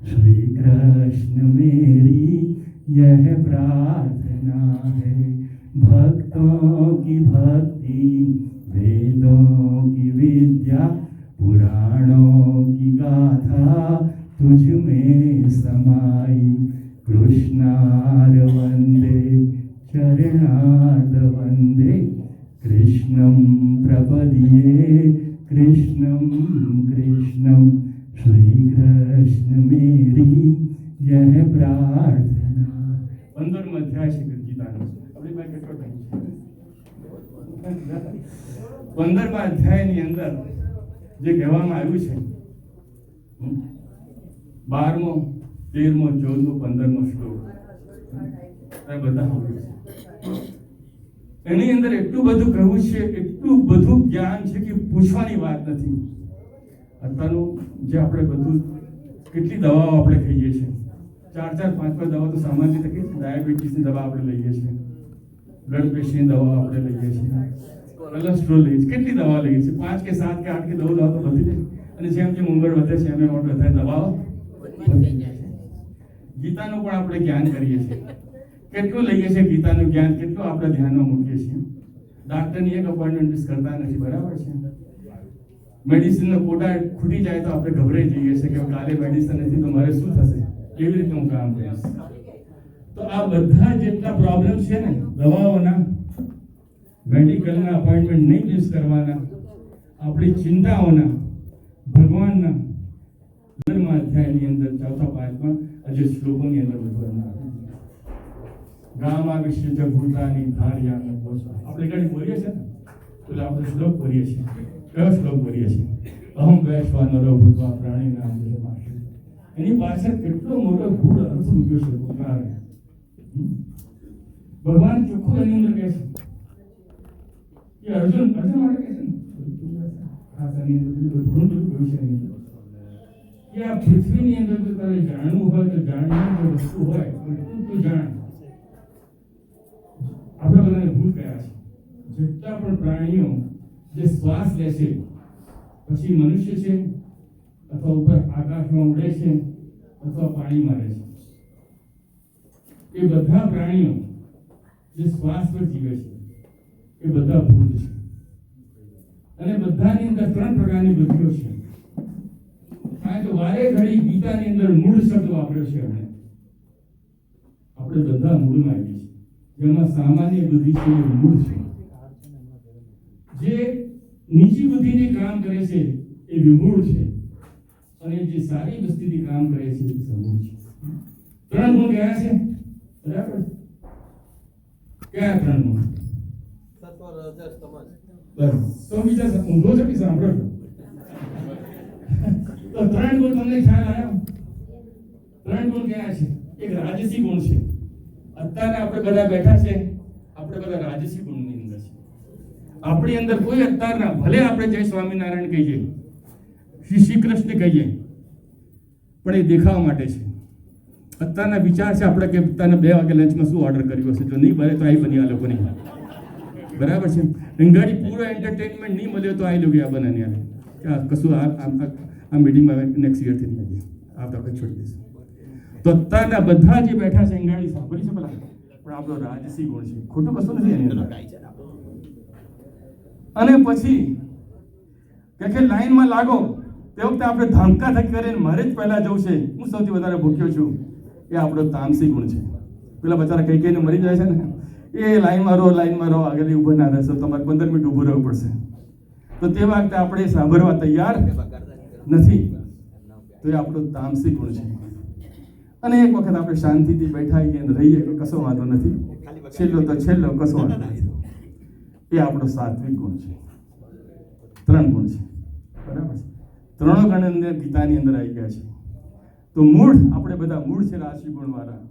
श्री कृष्ण मेरी यह प्रार्थना है, भक्तों की भक्ति, वेदों की विद्या, पुराणों की गाथा तुझ में समाई. कृष्णार वंदे चरण कारणात् वन्दे कृष्णं प्रपद्ये कृष्णं कृष्णं श्रीकृष्ण मेरी यह प्रार्थना 15 अध्याय છે ગીતાનો આપણી પાસે કેટલો ટાઈમ છે 15મા અધ્યાયની અંદર જે કહેવામાં આવ્યું છે 12મો 13મો 14મો 15મો શ્લોક આ બધા હોય છે એની અંદર એટલું બધું કહ્યું છે એટલું બધું જ્ઞાન છે કે પૂછવાની વાત નથી અત્યારનું જે આપણે બધું કેટલી દવાઓ આપણે ખાઈએ છીએ 4-4, 5-5 દવા તો સામાન્ય રીતે ડાયાબિટીસની દવા આપણે લઈએ છીએ બ્લડ પ્રેશરની દવા આપણે લઈએ છીએ કોલેસ્ટ્રોલ લઈએ છીએ કેટલી દવા લઈએ છીએ 5 કે 7 કે 8 કે 9 દવા તો બધી જાય અને જેમ જેમ ઉંમર વધે છે એમ વધારે દવાઓ વધી જાય છે ગીતાનું પણ આપણે જ્ઞાન કરીએ છીએ કેટલું લઈએ છીએ ગીતાનું જ્ઞાન કેટલું આપણે ધ્યાનમાં મૂકીએ છીએ ડાક્ટરની એક અપોઇન્ટમેન્ટ મિસ કરતા નથી બરાબર છે મેડિસિનનો કોટા ખૂટી જાય તો આપણે ગભરાઈ જઈએ છીએ કે કાલે મેડિસિન નથી તો મારે શું થશે કેવી રીતે હું કામ કરીશ તો આ બધા જેટલા પ્રોબ્લેમ છે ને દવાઓના મેડિકલના અપોઇન્ટમેન્ટ નહીં મિસ કરવાના આપણી ચિંતાઓના ભગવાનના 15મા અધ્યાયની અંદર 4-5માં આજે શ્લોકોની અંદર બધું ગામ વિશે જ ભૂતાની ધાર્યા આપણે કઈ બોલીએ છીએ ને એટલે આપણે શ્લોક બોલીએ છીએ કયો શ્લોક બોલીએ છીએ અહમ વૈશ્વાનરો ભૂતવા પ્રાણી નામ એની પાછળ કેટલો મોટો ગૂઢ અર્થ મૂક્યો છે પોતાને ભગવાન ચોખ્ખું એની અંદર કહે છે કે અર્જુન માટે કહે છે ને ખાસ એની અંદર ઘણું બધું કહ્યું છે એની અંદર કે આ પૃથ્વીની અંદર તો તારે જાણવું હોય તો જાણવાની વસ્તુ હોય તું જાણ આપણે બધાને ભૂલ કર્યા છે જેટલા પણ પ્રાણીઓ જે શ્વાસ લે છે પછી મનુષ્ય છે અથવા ઉપર આકાશમાં ઉડે છે અથવા પાણીમાં રહે છે એ બધા પ્રાણીઓ જે શ્વાસ પર જીવે છે એ બધા ભૂત છે અને બધાની અંદર 3 પ્રકારની બુદ્ધિઓ છે કારણ કે વારે ઘડી ગીતાની અંદર મૂળ શબ્દ વાપર્યો છે આપણે બધા મૂળમાં આવીએ છીએ જેમાં સામાન્ય બુદ્ધિ છે એ મૂળ છે જે નીચી બુદ્ધિથી કામ કરે છે એ વિમૂળ છે અને જે સારી વસ્તુથી કામ કરે છે એ સમૂળ છે 3 ગુણ કયા છે બરાબર કયા 3 ગુણ સત્વ રજસ તમસ બસ તો બીજા ઊંઘો છો કે સાંભળો છો તો 3 ગુણ તમને ખ્યાલ આવ્યો 3 ગુણ કયા છે એક રાજસી ગુણ છે અત્યારે આપણે બધા બેઠા છે આપણે બધા રાજસી ગુણની અંદર છે આપણી અંદર કોઈ અત્યારના ભલે આપણે જય સ્વામિનારાયણ કહીએ શ્રી કૃષ્ણ કહીએ પણ એ દેખાવા માટે છે અત્યારના વિચાર છે આપણે કે અત્યારના 2 વાગે લંચમાં શું ઓર્ડર કર્યો હશે જો નહીં બને તો આ બની આ લોકોની બરાબર છે રંગાડી પૂરો એન્ટરટેનમેન્ટ નહીં મળ્યો તો આ લોકો આ બનાની આવે કે કશું આ મીટિંગમાં નેક્સ્ટ યરથી નહીં આવીએ આવતા વખત છોડી દઈશું તો અત્યારના બધા જે બેઠા છે અંગાડી સાંભળી છે પેલા પણ આપણો રાજસી ગુણ છે ખોટું કશું નથી એની અંદર અને પછી કે લાઈનમાં લાગો તે વખતે આપણે ધામકા થકી કરીને મારે જ પહેલા જવું છે હું સૌથી વધારે ભૂખ્યો છું એ આપણો તામસી ગુણ છે પેલા બચારા કઈ કઈને મરી જાય છે ને એ લાઈનમાં રહો આગળ ઊભા ના રહેશો તમારે 15 મિનિટ ઊભું રહેવું પડશે તો તે વખતે આપણે સાંભળવા તૈયાર નથી તો એ આપણો તામસી ગુણ છે અને એક વખત આપણે શાંતિથી બેઠા રહીએ કે કશો વાંધો નથી છેલ્લો કશો વાંધો નથી એ આપણો સાત્વિક ગુણ છે 3 ગુણ છે બરાબર છે 3 ગણ અંદર ગીતાની અંદર આવી ગયા છે તો મૂળ આપણે બધા મૂળ છે રાશિ ગુણ વાળા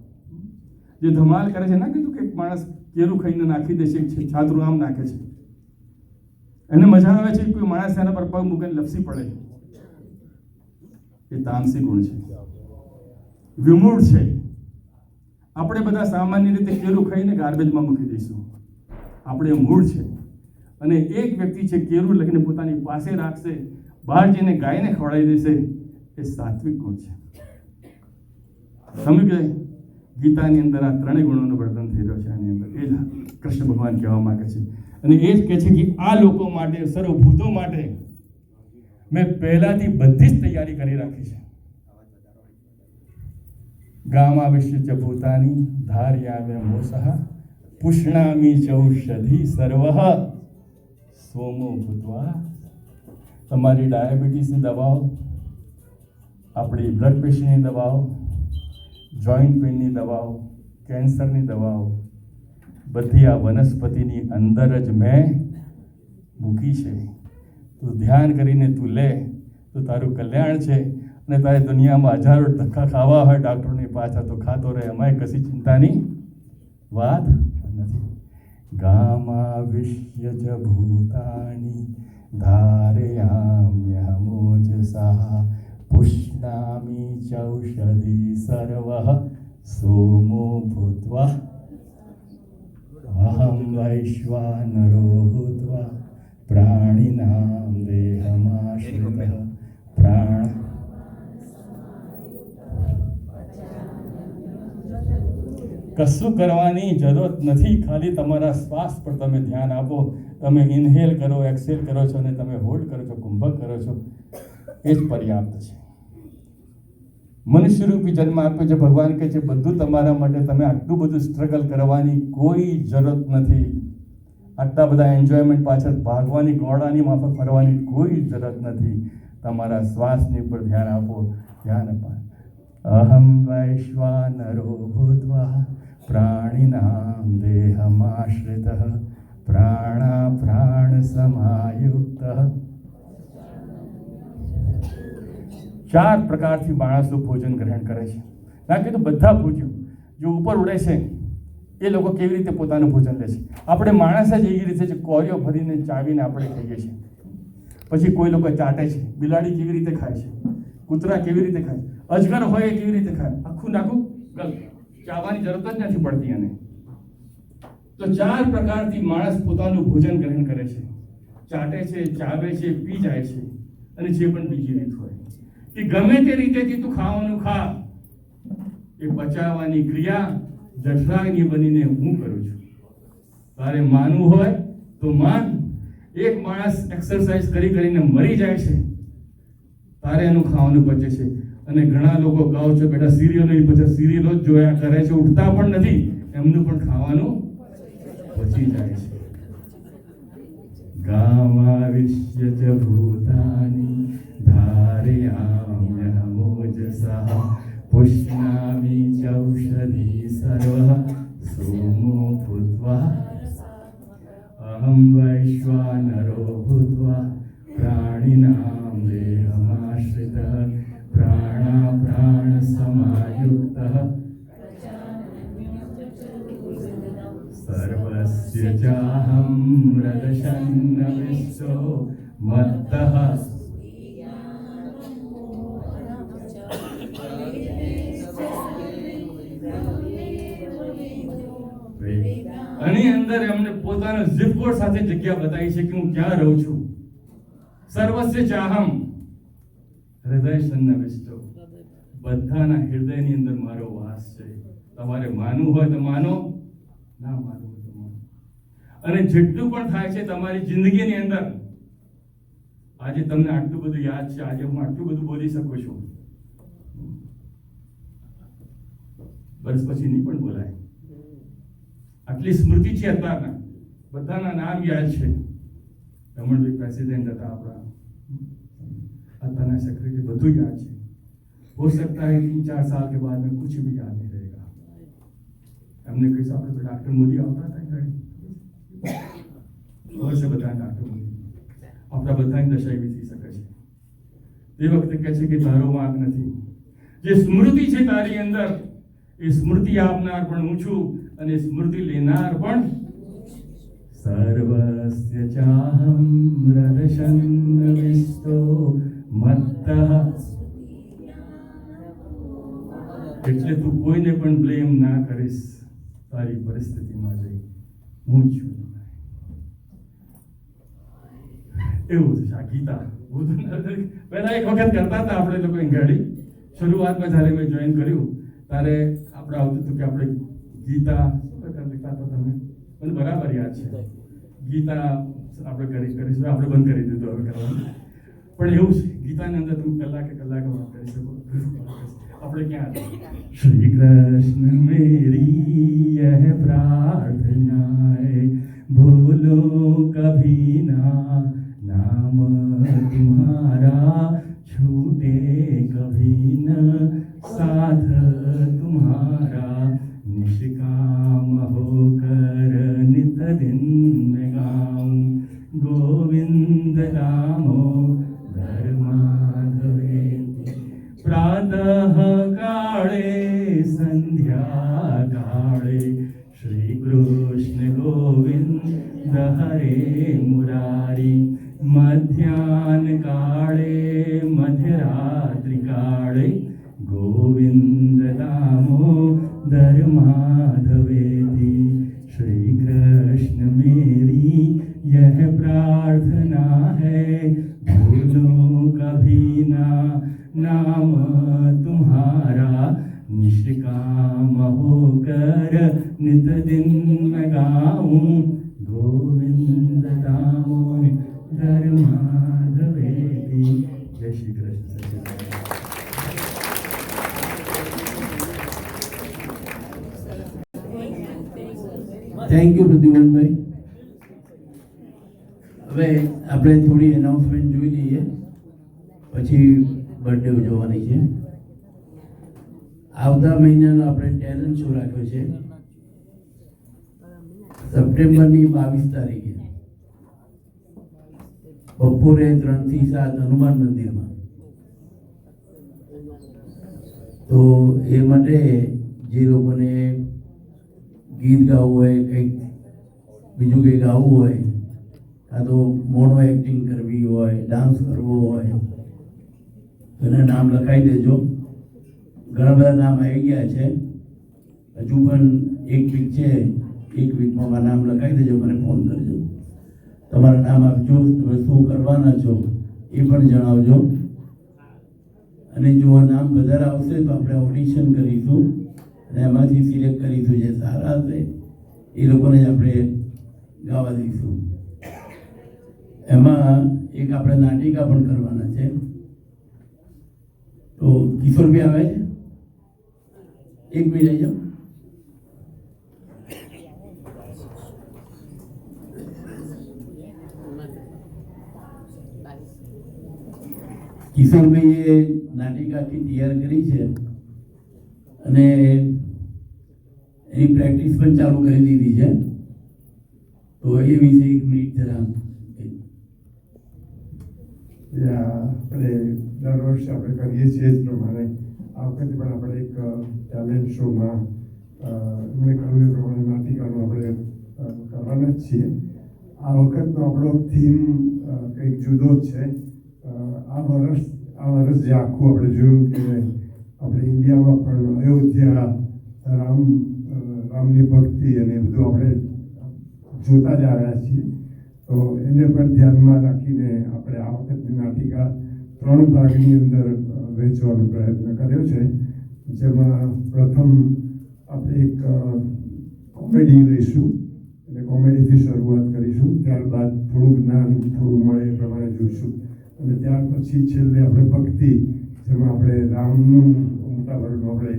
જે ધમાલ કરે છે ના કીધું કે એક માણસ કેરું ખાઈને નાખી દે છે છાતરું આમ નાખે છે એને મજા આવે છે કોઈ માણસ એના પર પગ મૂકીને લપસી પડે એ તામસી ગુણ છે વિમૂળ છે આપણે બધા સામાન્ય રીતે કેરું ખાઈને ગાર્બેજમાં મૂકી દઈશું આપણે મૂળ છે અને એક વ્યક્તિ છે કેરું લઈને પોતાની પાસે રાખશે બહાર જઈને ગાયને ખવડાવી દેશે એ સાત્વિક ગુણ છે સમજ ગઈ ગીતાની અંદર આ 3 ગુણોનું વર્ણન થઈ રહ્યો છે આની અંદર એ જ કૃષ્ણ ભગવાન કહેવા માંગે છે અને એ જ કહે છે કે આ લોકો માટે સર્વભૂતો માટે મેં પહેલાથી બધી જ તૈયારી કરી રાખી છે ગામ વિશ્વ ભૂતાની ધાર્યા મોસહ પુષ્ણામી ચૌષધિ સર્વઃ સોમો ભૂત્વા. તમારી ડાયાબિટીસની દવાઓ, આપણી બ્લડ પ્રેશરની દવાઓ, જોઈન્ટ પેઇનની દવાઓ, કેન્સરની દવાઓ બધી આ વનસ્પતિની અંદર જ મેં મૂકી છે. તું ધ્યાન કરીને તું લે તો તારું કલ્યાણ છે. અને તારે દુનિયામાં હજારો ધક્કા ખાવા હોય ડૉક્ટરની પાછળ તો ખાતો રહે, અમાય કશી ચિંતાની વાત નથી. ગામાવિશ્ય ચ ભૂતાની ધારયામ્યમોજસા પુષ્ણામિ ચૌષધિ સર્વઃ સોમો ભૂત્વા અહં વૈશ્વાનરો ભૂત્વા પ્રાણિનાં દેહમાશ્રિતઃ પ્રાણ. કશું કરવાની જરૂરત નથી, ખાલી તમારા શ્વાસ પર તમે ધ્યાન આપો. તમે ઇન્હેલ કરો, એક્સેલ કરો છો અને તમે હોલ્ડ કરો છો, કુંભક કરો છો, એ જ પર્યાપ્ત છે. મનુષ્યરૂપી જન્મ આપ્યો છે. ભગવાન કહે છે બધું તમારા માટે, તમે આટલું બધું સ્ટ્રગલ કરવાની કોઈ જરૂરત નથી. આટલા બધા એન્જોયમેન્ટ પાછળ ભાગવાની, ગોળાની માફક ફરવાની કોઈ જરૂરત નથી. તમારા શ્વાસની ઉપર ધ્યાન આપો, ધ્યાન આપો. અહં વૈશ્વાનરો ભૂત્વા પ્રાણિનાં દેહમાશ્રિતઃ પ્રાણ સમાયુક્તઃ. 4 પ્રકારથી માણસો ભોજન ગ્રહણ કરે છે. ના કીધું બધા ભોજન જો ઉપર ઉડે છે એ લોકો કેવી રીતે પોતાનું ભોજન લે છે. આપણે માણસ જ એવી રીતે છે, કોળીઓ ભરીને ચાવીને આપણે ખાઈએ છીએ. પછી કોઈ લોકો ચાટે છે. બિલાડી કેવી રીતે ખાય છે, કૂતરા કેવી રીતે ખાય, અજગર હોય કેવી રીતે ખાય, આખું નાખું ગલ, ચાવવાની જરૂરત જ નથી પડતી. અને તો 4 પ્રકારથી માણસ પોતાનું ભોજન ગ્રહણ કરે છે. ચાટે છે, ચાવે છે, પી જાય છે. અને જે પણ બીજી રીત હોય કે ગમે તે રીતેથી તું ખાવાનું ખા, એ પચાવવાની ક્રિયા જઠરાગ્નિ બનીને હું કરું છું. તારે માનવું હોય તો માન. એક માણસ એક્સરસાઇઝ કરીને મરી જાય છે, તારે એનું ખાવાનું પચે છે. અને ઘણા લોકો કહો છો બેટા સિરિયલો પછી સિરિયલો જ જોયા કરે છે, ઉઠતા પણ નથી, એમનું પણ ખાવાનું પચી જાય છે. ગામાવિશ્ય ચ ભૂતાની ધારયામ્યમોજસા પુષ્ણામિ ચૌષધિ સર્વઃ સોમો ભૂત્વા અહં વૈશ્વાનરો ભૂત્વા પ્રાણિનાં દેહમાશ્રિતઃ પ્રાણ સમાયુક્તઃ સર્વસ્ય ચાહં હૃદશન્ન વિશ્વો મત્તઃ. આની અંદર એમને પોતાનો zip code સાથે જગ્યા બતાવી છે કે હું ક્યાં રહું છું. સર્વસ્ય ચાહમ હૃદય સન્નવિષ્ટો, બધાના હૃદયની અંદર મારો વાસ છે. તમારે માનવું હોય તો માનો, ના માનવું હોય તો માનો. અને જેટલું પણ થાય છે તમારી જિંદગીની અંદર, આજે તમને આટલું બધું યાદ છે, આજે હું આટલું બધું બોલી શકું છું, વર્ષ પછી નહીં પણ બોલાય. આટલી સ્મૃતિ છે અત્યારના, બધાના નામ યાદ છે. રમણભાઈ પ્રેસિડેન્ટ હતા આપણા, અત્યારના सेक्रेटरी, બધું યાદ છે. हो सकता है 3-4 साल के बाद में कुछ भी याद नहीं रहेगा. हमने कई साल पे डॉक्टर मोदी આવતા હતા ઘરે, વર્ષે બધા ડॉक्टर મોદી આપણા બધાની દશા એવી થઈ શકે છે. તે વખતે કહે છે કે તારો વાંક નથી, જે સ્મૃતિ છે તારી અંદર એ સ્મૃતિ આપનાર પણ હું છું અને સ્મૃતિ લેનાર પણ. સર્વસ્ય ચાહં હૃદશન્નવિષ્ટો મત્તઃ. એટલે તું કોઈને પણ બ્લેમ ના કરીશ તારી પરિસ્થિતિમાં જઈ, હું જ છું. એવું છે આ ગીતા. પહેલા એક વખત કરતા હતા આપણે લોકો ગાડી, શરૂઆતમાં જ્યારે મેં જોઈન કર્યું ત્યારે આપણે આવતું હતું કે આપણે ગીતા લખતા હતા. તમે મને બરાબર યાદ છે, ગીતા આપણે કરીશું, આપણે બંધ કરી દીધું હવે કરવાનું. પણ એવું છે ગીતાની અંદર તમે કલાકે વાત કરી શકો. આપણે ક્યાં હતા? श्री कृष्ण मेरी यह प्रार्थना है, भूलो कभी ना नाम तुम्हारा, छूटे कभी न साथ तुम्हारा, निष्काम होकर नित दिन में गाऊं गोविंद दामोदर माधवे। प्रातः काले संध्या काले श्री कृष्ण गोविंद हरे मुरारी, मध्याह्न काले मध्यरात्रि काले गोविंद दामोदर माधवेति। श्री कृष्ण मेरी यह प्रार्थना है, भूलो कभी ना नाम तुम्हारा, निष्काम होकर नित दिन मैं गाऊं गोविंद दामोदर माधवेति। जय श्री कृष्ण। Thank you Pradyumanbhai. હવે આપણે થોડી એનાઉન્સમેન્ટ જોઈ લઈએ, પછી બર્થડે ઉજવવાની છે. આવતા મહિનાનો આપણે ટેલેન્ટ શો રાખ્યો છે સપ્ટેમ્બરની 22 તારીખે બપોરે 3 થી 7 હનુમાન મંદિરમાં. તો એ માટે જે લોકોને ગીત ગાવું હોય, કંઈક બીજું કંઈ ગાવું હોય, કાં તો મોનો એક્ટિંગ કરવી હોય, ડાન્સ કરવો હોય, તો એના નામ લખાઈ દેજો. ઘણા બધા નામ આવી ગયા છે, હજુ પણ 1 વીક છે, 1 વીકમાં નામ લખાઈ દેજો, મને ફોન કરજો. તમારું નામ આપજો, તમે શું કરવાના છો એ પણ જણાવજો. અને જો નામ વધારે આવશે તો આપણે ઓડિશન કરીશું અને એમાંથી સિલેક્ટ કરીશું. જે સારા હશે એ લોકોને જ આપણે ગાવા દઈશું. એમાં એક આપણે નાટિકા પણ કરવાના છે. તો કિશોરભાઈ આવે છે? 1 મિનિટ આવી જાઓ. કિશોરભાઈએ નાટિકા આખી તૈયાર કરી છે અને એની પ્રેક્ટિસ પણ ચાલુ કરી દીધી છે. તો એ વિશે 1 મિનિટ જરા. આપણે દર વર્ષે આપણે કરીએ છીએ જ પ્રમાણે આ વખતે પણ આપણે એક ટેલેન્ટ શોમાં મને કહ્યું એ પ્રમાણે નાટિકાનું આપણે કરવાના જ છીએ. આ વખતનો આપણો થીમ કંઈક જુદો જ છે. આ વર્ષ જે આખું આપણે જોયું કે આપણે ઇન્ડિયામાં પણ અયોધ્યા રામની ભક્તિ અને એ બધું આપણે જોતા જ આવ્યા છીએ. તો એને પણ ધ્યાનમાં રાખીને આપણે આ વખતની નાટિકા 3 ભાગની અંદર વહેંચવાનો પ્રયત્ન કર્યો છે. જેમાં પ્રથમ આપણે એક કોમેડી લઈશું, એટલે કોમેડીથી શરૂઆત કરીશું, ત્યારબાદ થોડું જ્ઞાન થોડું મળે એ પ્રમાણે જોઈશું, અને ત્યાર પછી છેલ્લે આપણે ભક્તિ, જેમાં આપણે રામનું મોટા ભાગનું આપણે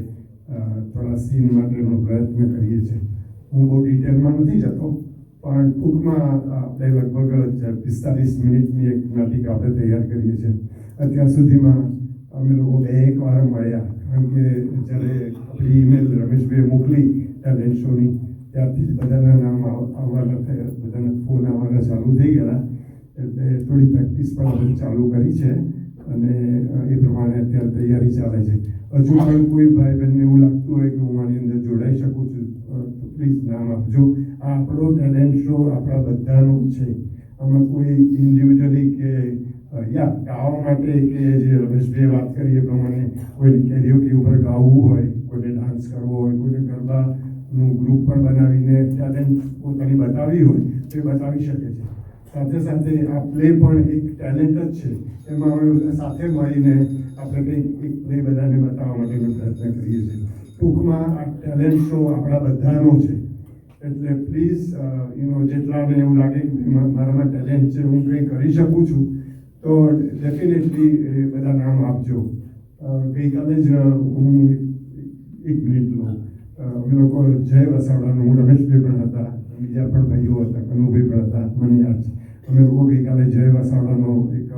થોડા સીન માટેનો પ્રયત્ન કરીએ છીએ. હું બહુ ડિટેલમાં નથી જતો, પણ ટૂંકમાં આપણે લગભગ 45 મિનિટની એક નાટિકા આપણે તૈયાર કરીએ છીએ. અત્યાર સુધીમાં અમે લોકો 2-1 વાર મળ્યા, કારણ કે જ્યારે આપણી ઈમેલ રમેશભાઈએ મોકલી ટેલેન્ટ શોની, ત્યારથી જ બધાના નામ આવવાના થયા, બધાના ફોન આવવાના ચાલુ થઈ ગયા. એટલે થોડી પ્રેક્ટિસ પણ આપણે ચાલુ કરી છે અને એ પ્રમાણે અત્યારે તૈયારી ચાલે છે. હજુ પણ કોઈ ભાઈ બહેનને એવું લાગતું હોય કે હું આની અંદર જોડાઈ શકું છું તો પ્લીઝ નામ આપજો. આ આપણો ટેલેન્ટ શો આપણા બધાનો છે. આમાં કોઈ ઇન્ડિવિજ્યુઅલી કે ગાવા માટે કે જે રમેશભાઈએ વાત કરી એ પ્રમાણે કોઈને કેરીઓકે ઉપર ગાવું હોય, કોઈને ડાન્સ કરવો હોય, કોઈને ગરબાનું ગ્રુપ પણ બનાવીને ટેલેન્ટ પોતાની બતાવી હોય તો એ બતાવી શકે છે. સાથે સાથે આ પ્લે પણ એક ટેલેન્ટ જ છે. એમાં અમે બધા સાથે મળીને આપણે કંઈક એક પ્લે બધાને બતાવવા માટેનો પ્રયત્ન કરીએ છીએ. ટૂંકમાં આ ટેલેન્ટ શો આપણા બધાનો છે. એટલે પ્લીઝ જેટલાને એવું લાગે કે મારામાં ટેલેન્ટ છે, હું કંઈ કરી શકું છું, તો ડેફિનેટલી બધા નામ આપજો. ગઈકાલે જ હું એક મિનિટ લઉં અમે લોકો જય વસાવડાનું હું રમેશભાઈ પણ હતા, બીજા પણ ભાઈઓ હતા, કનુભાઈ પણ હતા, મને યાદ છે. અમે લોકો ગઈકાલે જય વસાવડાનો એક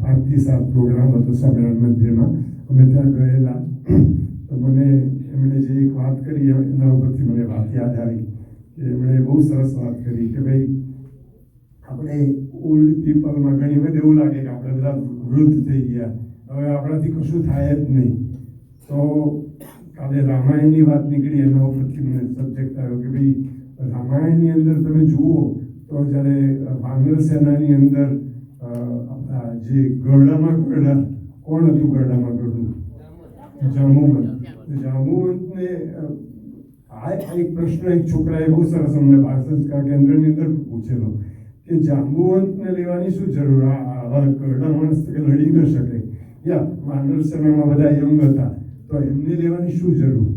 5 થી 7 પ્રોગ્રામ હતો સ્વામિનારાયણ મંદિરમાં. અમે ત્યાં ગયેલા તો મને એમણે જે એક વાત કરી એના ઉપરથી મને વાત યાદ આવી કે એમણે બહુ સરસ વાત કરી કે ભાઈ આપણે ઓલ્ડ પીપલમાં ઘણી વખત એવું લાગે કે આપણે બધા વૃદ્ધ થઈ ગયા, હવે આપણાથી કશું થાય જ નહીં. તો કાલે રામાયણની વાત નીકળી એના ઉપરથી મને સબ્જેક્ટ આવ્યો કે ભાઈ રામાયણની અંદર તમે જુઓ તો જ્યારે વાનર સેનાની અંદર આપણા જે ગરડામાં ગરડા કોણ હતું? ગરડામાં ગરડું જાંબુવંત. જાંબુવંતને આ એક પ્રશ્ન એક છોકરાએ બહુ સરસ અમને બાળ સંસ્કાર કેન્દ્રની અંદર પૂછેલો કે જાંબુવંતને લેવાની શું જરૂર? આવા ગરડા માણસ કે લડી ન શકે, યા વાનર સેનામાં બધા યંગ હતા તો એમને લેવાની શું જરૂર?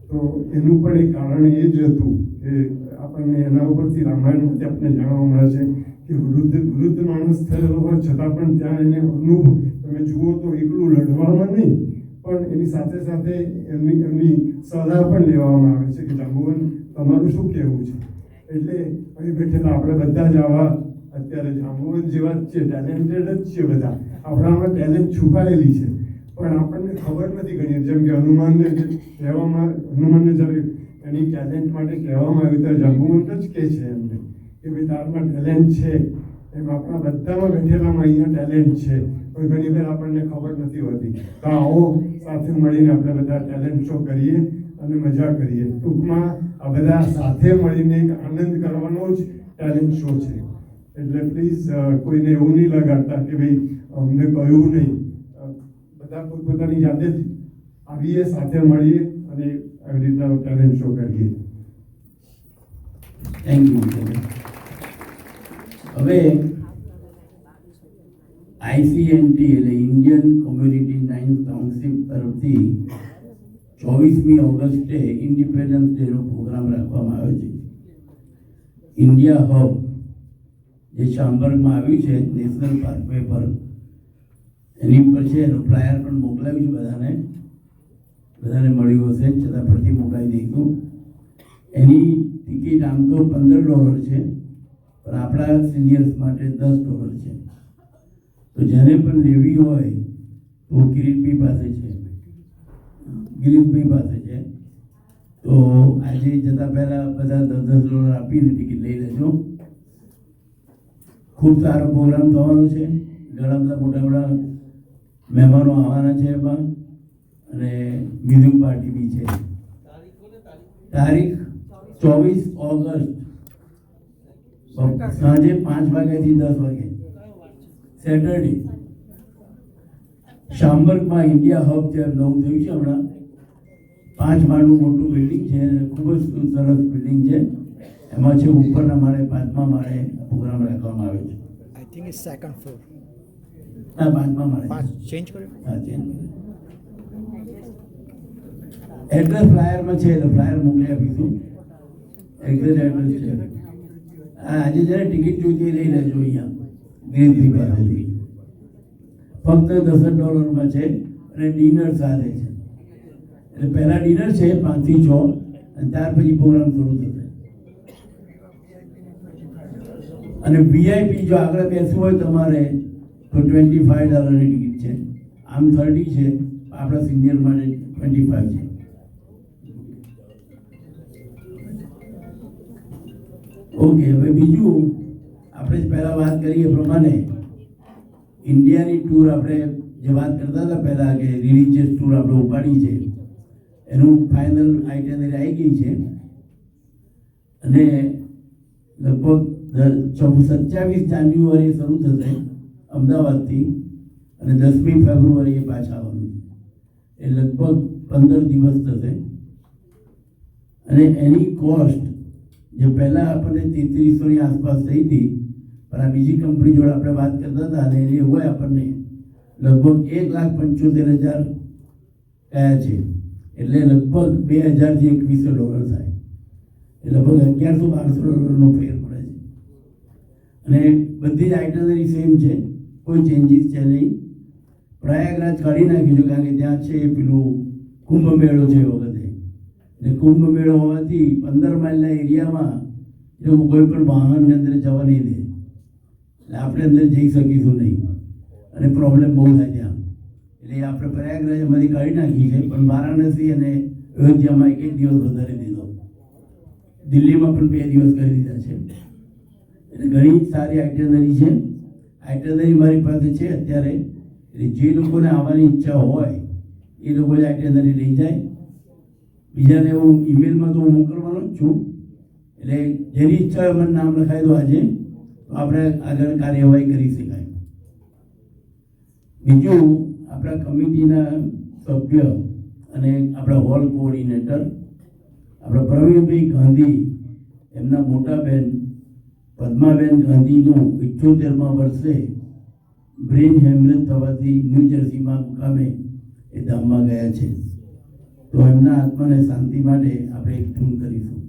તો એનું પણ એક કારણ એ જ હતું કે આપણને એના ઉપરથી રામાયણમાંથી આપણને જાણવા મળે છે કે વૃદ્ધ માણસ થયેલો હોય છતાં પણ ત્યાં એને અનુભવ તમે જુઓ તો એકલું લડવામાં નહીં પણ એની સાથે સાથે એમની સલાહ પણ લેવામાં આવે છે કે જાંબુવન તમારું શું કહેવું છે? એટલે અહીં બેઠેલા આપણે બધા જ આવા અત્યારે જાંબુવન જેવા જ છે, ટેલેન્ટેડ જ છે બધા. આપણામાં ટેલેન્ટ છુપાયેલી છે પણ આપણને ખબર નથી ઘણી. જેમ કે હનુમાનને જ્યારે એની ટેલેન્ટ માટે કહેવામાં આવ્યું ત્યારે જાંબુવંત જ કહે છે એમને કે ભાઈ તારમાં ટેલેન્ટ છે. એમ આપણા બધામાં બેઠેલામાં અહીંયા ટેલેન્ટ છે પણ ઘણી વાર આપણને ખબર નથી હોતી. તો આવો સાથે મળીને આપણે બધા ટેલેન્ટ શો કરીએ અને મજા કરીએ. ટૂંકમાં આ બધા સાથે મળીને એક આનંદ કરવાનો જ ટેલેન્ટ શો છે. એટલે પ્લીઝ કોઈને એવું નહીં લગાડતા કે ભાઈ અમને કહ્યું નહીં. બધા પોતપોતાની જાતે જ આવીએ, સાથે મળીએ અને આવી રીતના ટેલેન્ટ શો કરીએ. Thank you. હવે આઈસીએનટી એટલે ઇન્ડિયન કોમ્યુનિટી નાઇન્થ કાઉન્સિલ તરફથી 24મી ઓગસ્ટે ઇન્ડિપેન્ડન્સ ડેનો પ્રોગ્રામ રાખવામાં આવ્યો છે. ઇન્ડિયા હબ જે શામબર્ગમાં આવ્યું છે નેશનલ પાર્કવે પર, એની પર છે. એનું ફ્લાયર પણ મોકલાવ્યું છે બધાને મળ્યું હશે, છતાં ફરીથી મોકલાવી દઈશું. એની ટિકિટ આમ તો $15 છે પણ આપણા સિનિયર્સ માટે $10 છે. તો જેને પણ લેવી હોય તો કિરીટભાઈ પાસે છે, ગિરીશભાઈ પાસે છે. તો આજે જતા પહેલાં બધા $10 આપીને ટિકિટ લઈ લેજો. ખૂબ સારો પ્રોગ્રામ થવાનો છે. ઘણા બધા મોટા મહેમાનો આવવાના છે એમાં અને મ્યુઝિક પાર્ટી બી છે. તારીખ 24 ઓગસ્ટ સાંજે 5 વાગ્યાથી 10 વાગે સેટરડે. શામબર્ગમાં ઇન્ડિયા હબ જે નવું થયું છે હમણાં, 5 માળનું મોટું બિલ્ડિંગ છે, ખૂબ જ સરસ બિલ્ડિંગ છે. એમાં છે ઉપરના માળે 5મા માળે પ્રોગ્રામ રાખવામાં આવે છે. I think it's second floor. હા, 5મા માળે. ચેન્જ કર્યો? હા, ચેન્જ કર્યો. એડ્રેસ ફ્લાયરમાં છે એટલે ફ્લાયર મોકલી આપીશું. એક્ઝેક્ટ એડ્રેસ છે. હા, આજે જ્યારે ટિકિટ જોઈતી લઈ લેજો અહીંયા ગિરીશભાઈ પાસેથી. ફક્ત $10 છે અને ડિનર સાથે છે. એટલે પહેલાં ડિનર છે 5 થી 6 અને ત્યાર પછી પ્રોગ્રામ શરૂ થશે. અને વીઆઈપી જો આગળ બેસવું હોય તમારે તો $25ની ટિકિટ છે. આમ 30 છે, આપણા સિનિયર માટે 25 છે. ઓકે, હવે બીજું આપણે પહેલાં વાત કરીએ એ પ્રમાણે ઇન્ડિયાની ટૂર આપણે જે વાત કરતા હતા પહેલાં કે રિલિજિયસ ટૂર આપણે ઉપાડી છે, એનું ફાઇનલ આઇટનરી આવી ગઈ છે અને લગભગ 27 જાન્યુઆરી શરૂ થશે અમદાવાદથી અને 10મી ફેબ્રુઆરીએ પાછા આવવાનું છે. એ લગભગ 15 દિવસ થશે અને એની કોસ્ટ જે પહેલાં આપણને 3300ની આસપાસ થઈ હતી પણ આ બીજી કંપની જોડે આપણે વાત કરતા હતા અને એની હોય આપણને લગભગ 1,75,000 કયા છે. એટલે લગભગ $2,000 થી $2,100 થાય. એ લગભગ $1,100-1,200નો ફેર પડે છે અને બધી જ આઇટનરી સેમ છે, કોઈ ચેન્જીસ છે નહીં. પ્રયાગરાજ કાઢી નાખ્યું છે, કારણ કે ત્યાં છે પેલું કુંભ મેળો છે એ વખતે, ને કુંભ મેળો હોવાથી 15 માઇલના એરિયામાં એવું કોઈ પણ વાહનની અંદર જવા નહીં દે, એટલે આપણે અંદર જઈ શકીશું નહીં અને પ્રોબ્લેમ બહુ થાય ત્યાં. એટલે આપણે પ્રયાગરાજ અમારી કાઢી નાખી છે, પણ વારાણસી અને અયોધ્યામાં 1 દિવસ વધારે દીધો, દિલ્હીમાં પણ 2 દિવસ કરી દીધા છે. એટલે ઘણી સારી આઇટનરી છે. આઇટનરી મારી પાસે છે અત્યારે, એટલે જે લોકોને આવવાની ઈચ્છા હોય એ લોકો આઇટનરી લઈ જાય. બીજાને હું ઈમેલમાં તો હું મોકલવાનો જ છું, એટલે જેની ઈચ્છા હોય મને નામ લખાવી દો આજે, તો આપણે આગળ કાર્યવાહી કરી શકાય. બીજું, આપણા કમિટીના સભ્ય અને આપણા હોલ કોઓર્ડિનેટર આપણા પ્રવીણભાઈ ગાંધી, એમના મોટા બહેન પદ્માબેન ગાંધીનું 78મા વર્ષે બ્રેન હેમરેજ થવાથી ન્યૂ જર્સીમાં મુકામે એ ધામમાં ગયા છે. તો એમના આત્માને શાંતિ માટે આપણે એક ધૂન કરીશું.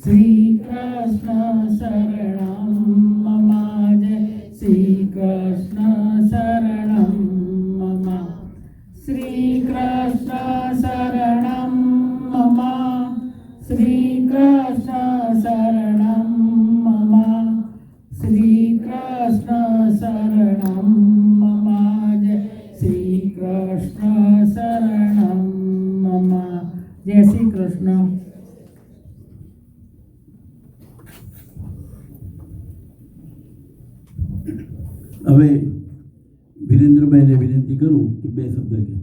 શ્રી કૃષ્ણ શરણમ મમ, જય શ્રી કૃષ્ણ શરણમ મમ, શ્રી કૃષ્ણ શરણમ મમ, શ્રી કૃષ્ણ શરણમ મમ, શ્રી કૃષ્ણ શરણમ મમ, જય શ્રી કૃષ્ણ શરણમ મમ. જય શ્રી કૃષ્ણ. હવે વિરેન્દ્રભાઈને વિનંતી કરું કે 2 શબ્દ કહે.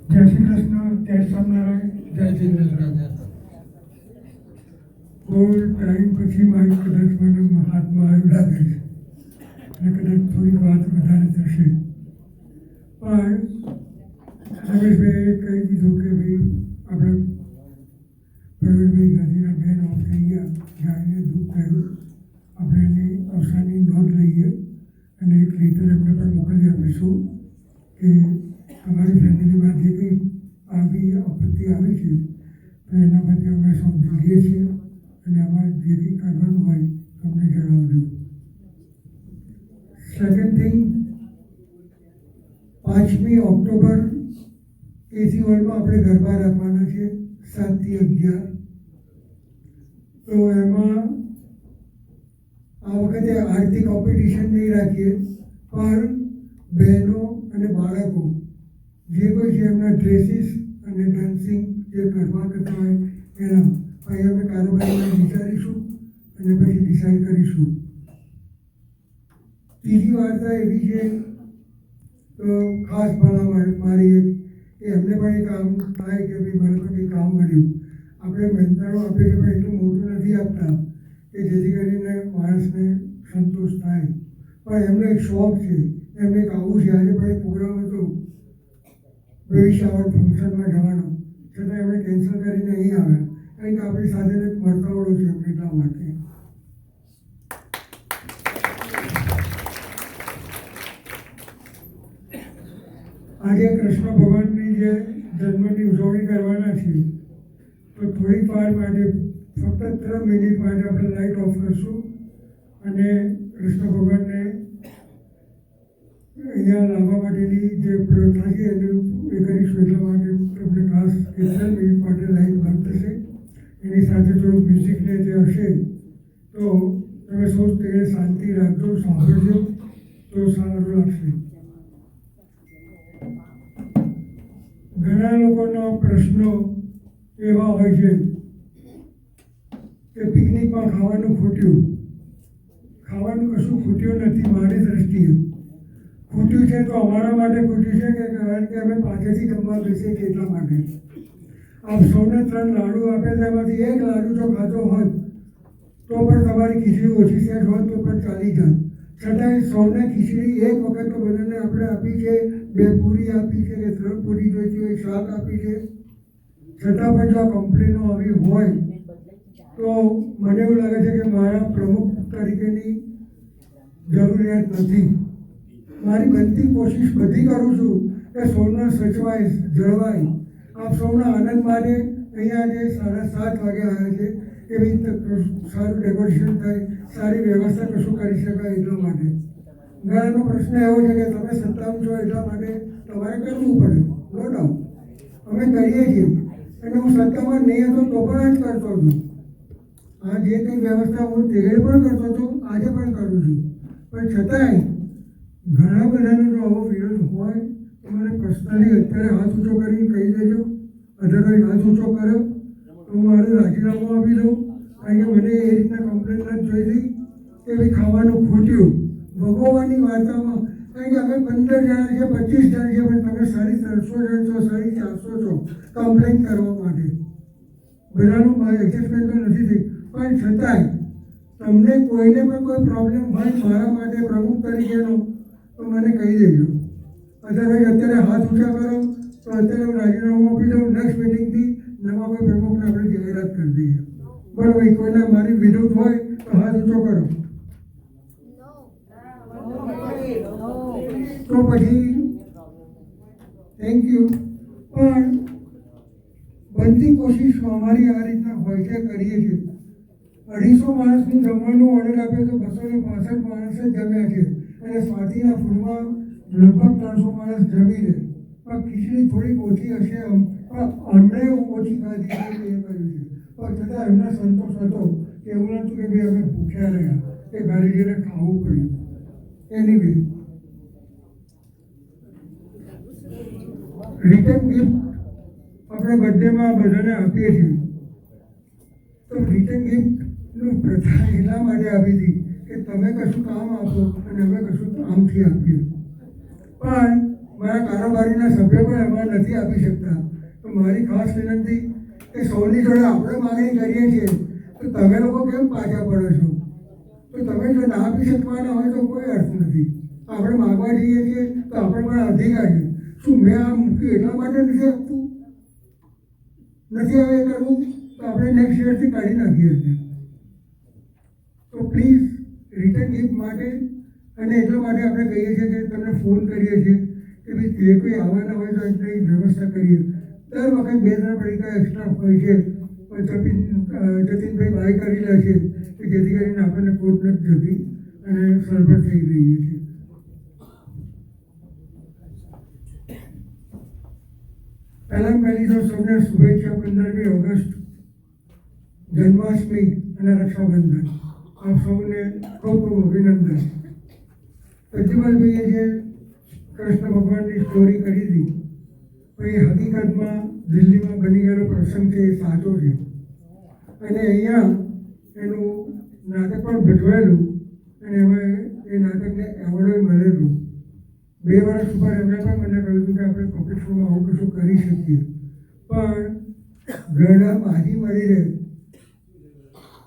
જય શ્રી કૃષ્ણ, જય સ્વામિનારાયણ, જય જિનેન્દ્ર. કોઈ ટાઈમ પછી મારી કદાચ મને હાથમાં આવ્યું લાગે છે અને કદાચ થોડી વાત વધારે થશે, પણ રમેશભાઈએ કહી દીધું કે ભાઈ આપણે પ્રવીણભાઈ ગાંધીના બેન ઓફ થઈ ગયા, જાણીને દુઃખ થયું. આપણે એની અવસાનની નોંધ લઈએ અને એક લેટર એમને પણ મોકલી આપીશું કે તમારી ફેમિલીમાં જે કંઈ આવી આપત્તિ આવી છે તો એના માટે અમે સૌ દિલીએ છીએ અને અમારે જે કંઈ કરવાનું હોય તમને જણાવજો. સેકન્ડ થિંગ, 5મી ઓક્ટોબર એસી હોલમાં આપણે ગરબા રાખવાના છે 7 થી 11. તો એમાં આ વખતે આરતી કોમ્પિટિશન નહીં રાખીએ, પણ બહેનો અને બાળકો જે કોઈ છે એમના ડ્રેસીસ અને ડાન્સિંગ જે ગરબા કરતા હોય એના પછી અમે કારોબારીને વિચારીશું અને પછી ડિસાઈડ કરીશું. ત્રીજી વાર્તા એવી છે, તો ખાસ ભલામણ મારી એક કે એમને પણ એક કામ થાય કે ભાઈ મને પણ કંઈક કામ મળ્યું. આપણે મહેનતાણું આપીએ છીએ પણ એટલું મોટું નથી આપતા કે જેથી કરીને માણસને સંતોષ થાય, પણ એમનો એક શોખ છે, એમને એક આવું છે. આજે પણ એક પ્રોગ્રામ હતો ભવિષ્ય આવડ ફંક્શનમાં જવાનો, છતાં એમણે કેન્સલ કરીને અહીં આવ્યા, કારણ કે આપણી સાથે એક વર્તાવડો છે એમને એટલા માટે. આજે કૃષ્ણ ભગવાનની જે જન્મની ઉજવણી કરવાના છીએ, તો થોડીક વાર માટે ફક્ત 3 મિનિટ માટે આપણે લાઇટ ઓફ કરશું અને કૃષ્ણ ભગવાનને અહીંયા લાવવા માટેની જે પ્રયત્ન છે એને એ કરીશું. એટલા માટે તમને ખાસ 3 મિનિટ માટે લાઇટ બંધ થશે. એની સાથે થોડું મ્યુઝિકને જે હશે તો તમે સૌ તે શાંતિ રાખજો, સાંભળજો તો સારું લાગશે. ઘણા લોકોનો પ્રશ્નો એવા હોય છે કે પિકનિકમાં ખાવાનું ખૂટ્યું. ખાવાનું કશું ખૂટ્યું નથી. મારી દ્રષ્ટિએ ખૂટ્યું છે તો અમારા માટે ખૂટ્યું છે કે કારણ કે અમે પાછળથી જમવા બેસીએ છીએ એટલા માટે. આપ સૌને 3 લાડુ આપે તેમાંથી 1 લાડુ જો ખાધો હોત તો પણ તમારી ખીચડી ઓછી સેટ હોત તો પણ ચાલી જાય. છતાંય સૌને ખીચડી એક વખત તો બધાને આપણે આપી છે, 2 પૂરી આપી છે કે 3 પૂરી જોઈતી હોય, શાક આપી છે. છતાં પણ જો કમ્પ્લેનો આવી હોય તો મને એવું લાગે છે કે મારા પ્રમુખ તરીકેની જરૂરિયાત નથી. મારી બનતી કોશિશ બધી કરું છું કે સૌનો સચવાય, જળવાય. આપ સૌના આનંદ માટે અહીંયા આજે 7:30 વાગે આવ્યા છે કે ભાઈ સારું ડેકોરેશન થાય, સારી વ્યવસ્થા કશું કરી શકાય એટલા માટે. ઘણાનો પ્રશ્ન એવો છે કે તમે સત્તામાં છો એટલા માટે તમારે કરવું પડે, નો ડાઉટ અમે કરીએ છીએ અને હું સત્તામાં નહીં હતો તો પણ જ કરતો છું. આ જે કંઈ વ્યવસ્થા હું ત્યારે પણ કરતો હતો, આજે પણ કરું છું. પણ છતાંય ઘણા બધાનો જો આવો વિરોધ હોય તો મને પર્સનલી અત્યારે હાથ ઊંચો કરીને કહી દેજો. અધરવાઇઝ હાથ ઊંચો કર્યો તો હું મારું રાજીનામું આપી દઉં. કારણ કે મને એ રીતના કમ્પ્લેન નથી જોઈતી કે ભાઈ ખાવાનું ખૂટ્યું ભગવવાની વાર્તામાં. કારણ કે અમે 15 જણા છે, 25 જણ છે, પણ તમે 350 જણ છો, 450 છો કમ્પ્લેન કરવા માટે. બધાનું એડજસ્ટમેન્ટ તો નથી થઈ, પણ છતાંય તમને કોઈને પણ કોઈ પ્રોબ્લેમ હોય મારા માટે પ્રમુખ તરીકેનો તો મને કહી દેજો. અધરવાઇઝ અત્યારે હાથ ઊંચા કરો તો અત્યારે હું રાજીનામું આપી દઉં. નેક્સ્ટ મિટિંગથી નવા કોઈ પ્રમુખને આપણે જાહેરાત કરી દઈએ. બરાબર, ભાઈ કોઈને મારી વિરુદ્ધ હોય તો હાથ ઊંચો કરો. તો પછી થેન્ક યુ. પણ બનતી કોશિશ અમારી આ રીતના હોય છે, કરીએ છીએ. 250 માણસનું જમવાનું ઓર્ડર આપ્યો તો 265 માણસ જ જમ્યા છે અને સ્વાતિના ફૂડમાં લગભગ 300 માણસ જમી લે. પણ ખીચડી થોડીક ઓછી હશે, પણ અમને ઓછી ખાધી છે એ કર્યું છે. પણ છતાં એમને સંતોષ હતો કે એવું નહોતું કે ભાઈ અમે ભૂખ્યા રહ્યા, કે ઘરે જઈને ખાવું પડ્યું. એની બી રિટર્ન ગિફ્ટ આપણે બર્થડેમાં બધાને આપીએ છીએ. તો રિટર્ન ગિફ્ટનું પ્રથા એટલા માટે આપી હતી કે તમે કશું કામ આપો અને અમે કશું કામથી આપીએ. પણ મારા કારોબારીના સભ્યો પણ એમાં નથી આપી શકતા. તો મારી ખાસ વિનંતી કે સૌની જોડે આપણે માગણી કરીએ છીએ તો તમે લોકો કેમ પાછા પડો છો? તો તમે જો ના આપી શકવાના હોય તો કોઈ અર્થ નથી. આપણે માગવા જઈએ છીએ તો આપણે પણ અધિકાર છે. શું મેં આ મૂક્યું એટલા માટે નથી આપતું? નથી હવે કરવું તો આપણે નેક્સ્ટ યરથી કાઢી નાખીએ છીએ. તો પ્લીઝ રિટર્ન ગિફ્ટ માટે અને એટલા માટે આપણે કહીએ છીએ કે તમને ફોન કરીએ છીએ કે ભાઈ જે કોઈ આવવાના હોય તો એટલી વ્યવસ્થા કરીએ. દર વખત 2-3 પડીકા એક્સ્ટ્રા હોય છે, જતીનભાઈ બાય કરી લે છે કે જેથી કરીને આપણને ખોટ નથી જતી અને સરભર થઈ રહીએ છીએ. પહેલી તો સૌને શુભેચ્છા. 15મી ઓગસ્ટ જન્માષ્ટમી અને રક્ષાબંધન આપ સૌને ખૂબ ખૂબ અભિનંદન. પ્રતિભાભાઈએ જે કૃષ્ણ ભગવાનની સ્ટોરી કરી હતી તો એ હકીકતમાં દિલ્હીમાં બની ગયેલો પ્રસંગ છે, એ સાચો છે. અને અહીંયા એનું નાટક પણ ભજવાયેલું અને એમાં એ નાટકને એવોર્ડ મળેલું. 2 વર્ષ ઉપર એમણે પણ મને કહ્યું હતું કે આપણે પબ્લિક શોમાં આવું કશું કરી શકીએ. પણ ઘરડા બાજી મળી રહે,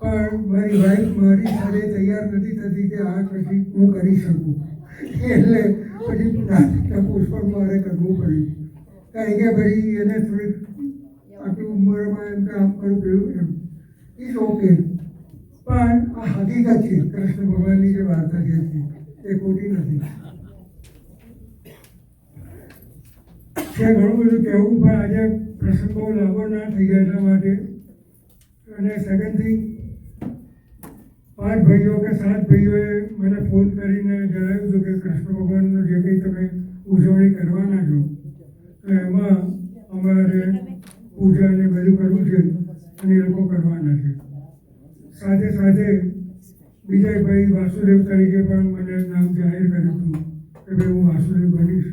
પણ મારી વાઈફ મારી સાથે તૈયાર નથી થતી કે આ પછી હું કરી શકું. એટલે પછી નાટકના પુષ્પક મારે કરવું પડ્યું. કારણ કે પછી એને થોડીક આટલી ઉંમરમાં એમ કે આમ કરવું પડ્યું એમ. It's okay. પણ આ હકીકત છે, કૃષ્ણ ભગવાનની જે વાર્તા છે એ ખોટી નથી. છે ઘણું બધું કહેવું, પણ આજે પ્રસંગ બહુ લાંબો ના થઈ ગયા એટલા માટે. અને સેકન્ડ થિંગ, 5 ભાઈઓ કે 7 ભાઈઓએ મને ફોન કરીને જણાવ્યું હતું કે કૃષ્ણ ભગવાનનું જે કંઈ તમે ઉજવણી કરવાના છો તો એમાં અમારે પૂજા ને બધું કરવું છે અને એ લોકો કરવાના છે. સાથે સાથે બીજા ભાઈ વાસુદેવ તરીકે પણ મને નામ જાહેર કર્યું હતું કે ભાઈ હું વાસુદેવ બનીશ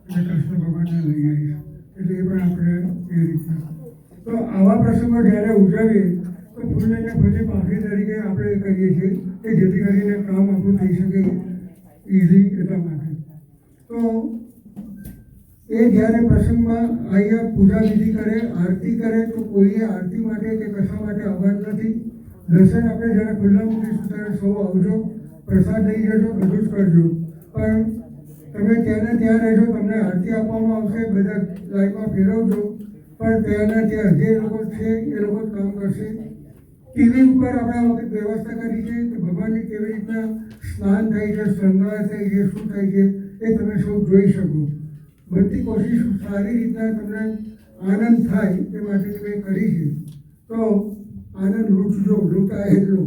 અને કૃષ્ણ ભગવાનને લઈ આવીશ. એટલે એ પણ આપણે એ રીતના. તો આવા પ્રસંગો જ્યારે ઉજવીએ તો ફૂલને ફૂલની પાંખડી તરીકે આપણે કરીએ છીએ કે જેથી કરીને કામ આપણું થઈ શકે ઇઝી એટલા માટે. તો એ જ્યારે પ્રસંગમાં અહીંયા પૂજા વિધિ કરે, આરતી કરે તો કોઈએ આરતી માટે કે કશા માટે આવવાનું નથી. દર્શન આપણે જ્યારે ખુલ્લા મૂકીશું ત્યારે સૌ આવજો, પ્રસાદ લઈ જજો, બધું જ કરજો. પણ તમે ત્યાંને ત્યાં રહેજો, તમને આરતી આપવામાં આવશે, બધા લાઈનમાં ફેરવજો. પણ ત્યાંના ત્યાં જે લોકો છે એ લોકો જ કામ કરશે. ટીવી ઉપર આપણે આ વખત વ્યવસ્થા કરી છે કે ભગવાનની કેવી રીતના સ્નાન થાય છે, શૃંગાર થાય છે, શું થાય છે એ તમે સૌ જોઈ શકો. બધી કોશિશ સારી રીતના તમને આનંદ થાય તે માટે મેં કરી છે. તો આનંદ લૂંટજો, લૂંટાય એટલો.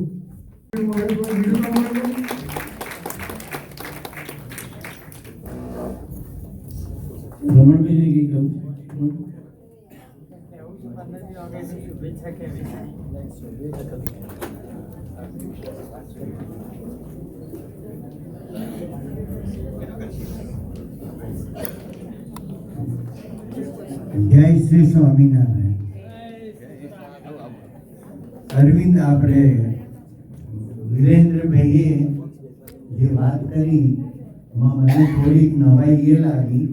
મારું કોઈ બીજું કામ નથી. રમણભાઈને કંઈ કહું? જય શ્રી સ્વામિનારાયણ. અરવિંદ આપણે વિરેન્દ્રભાઈએ જે વાત કરી એમાં મને થોડીક નવાઈ એ લાગી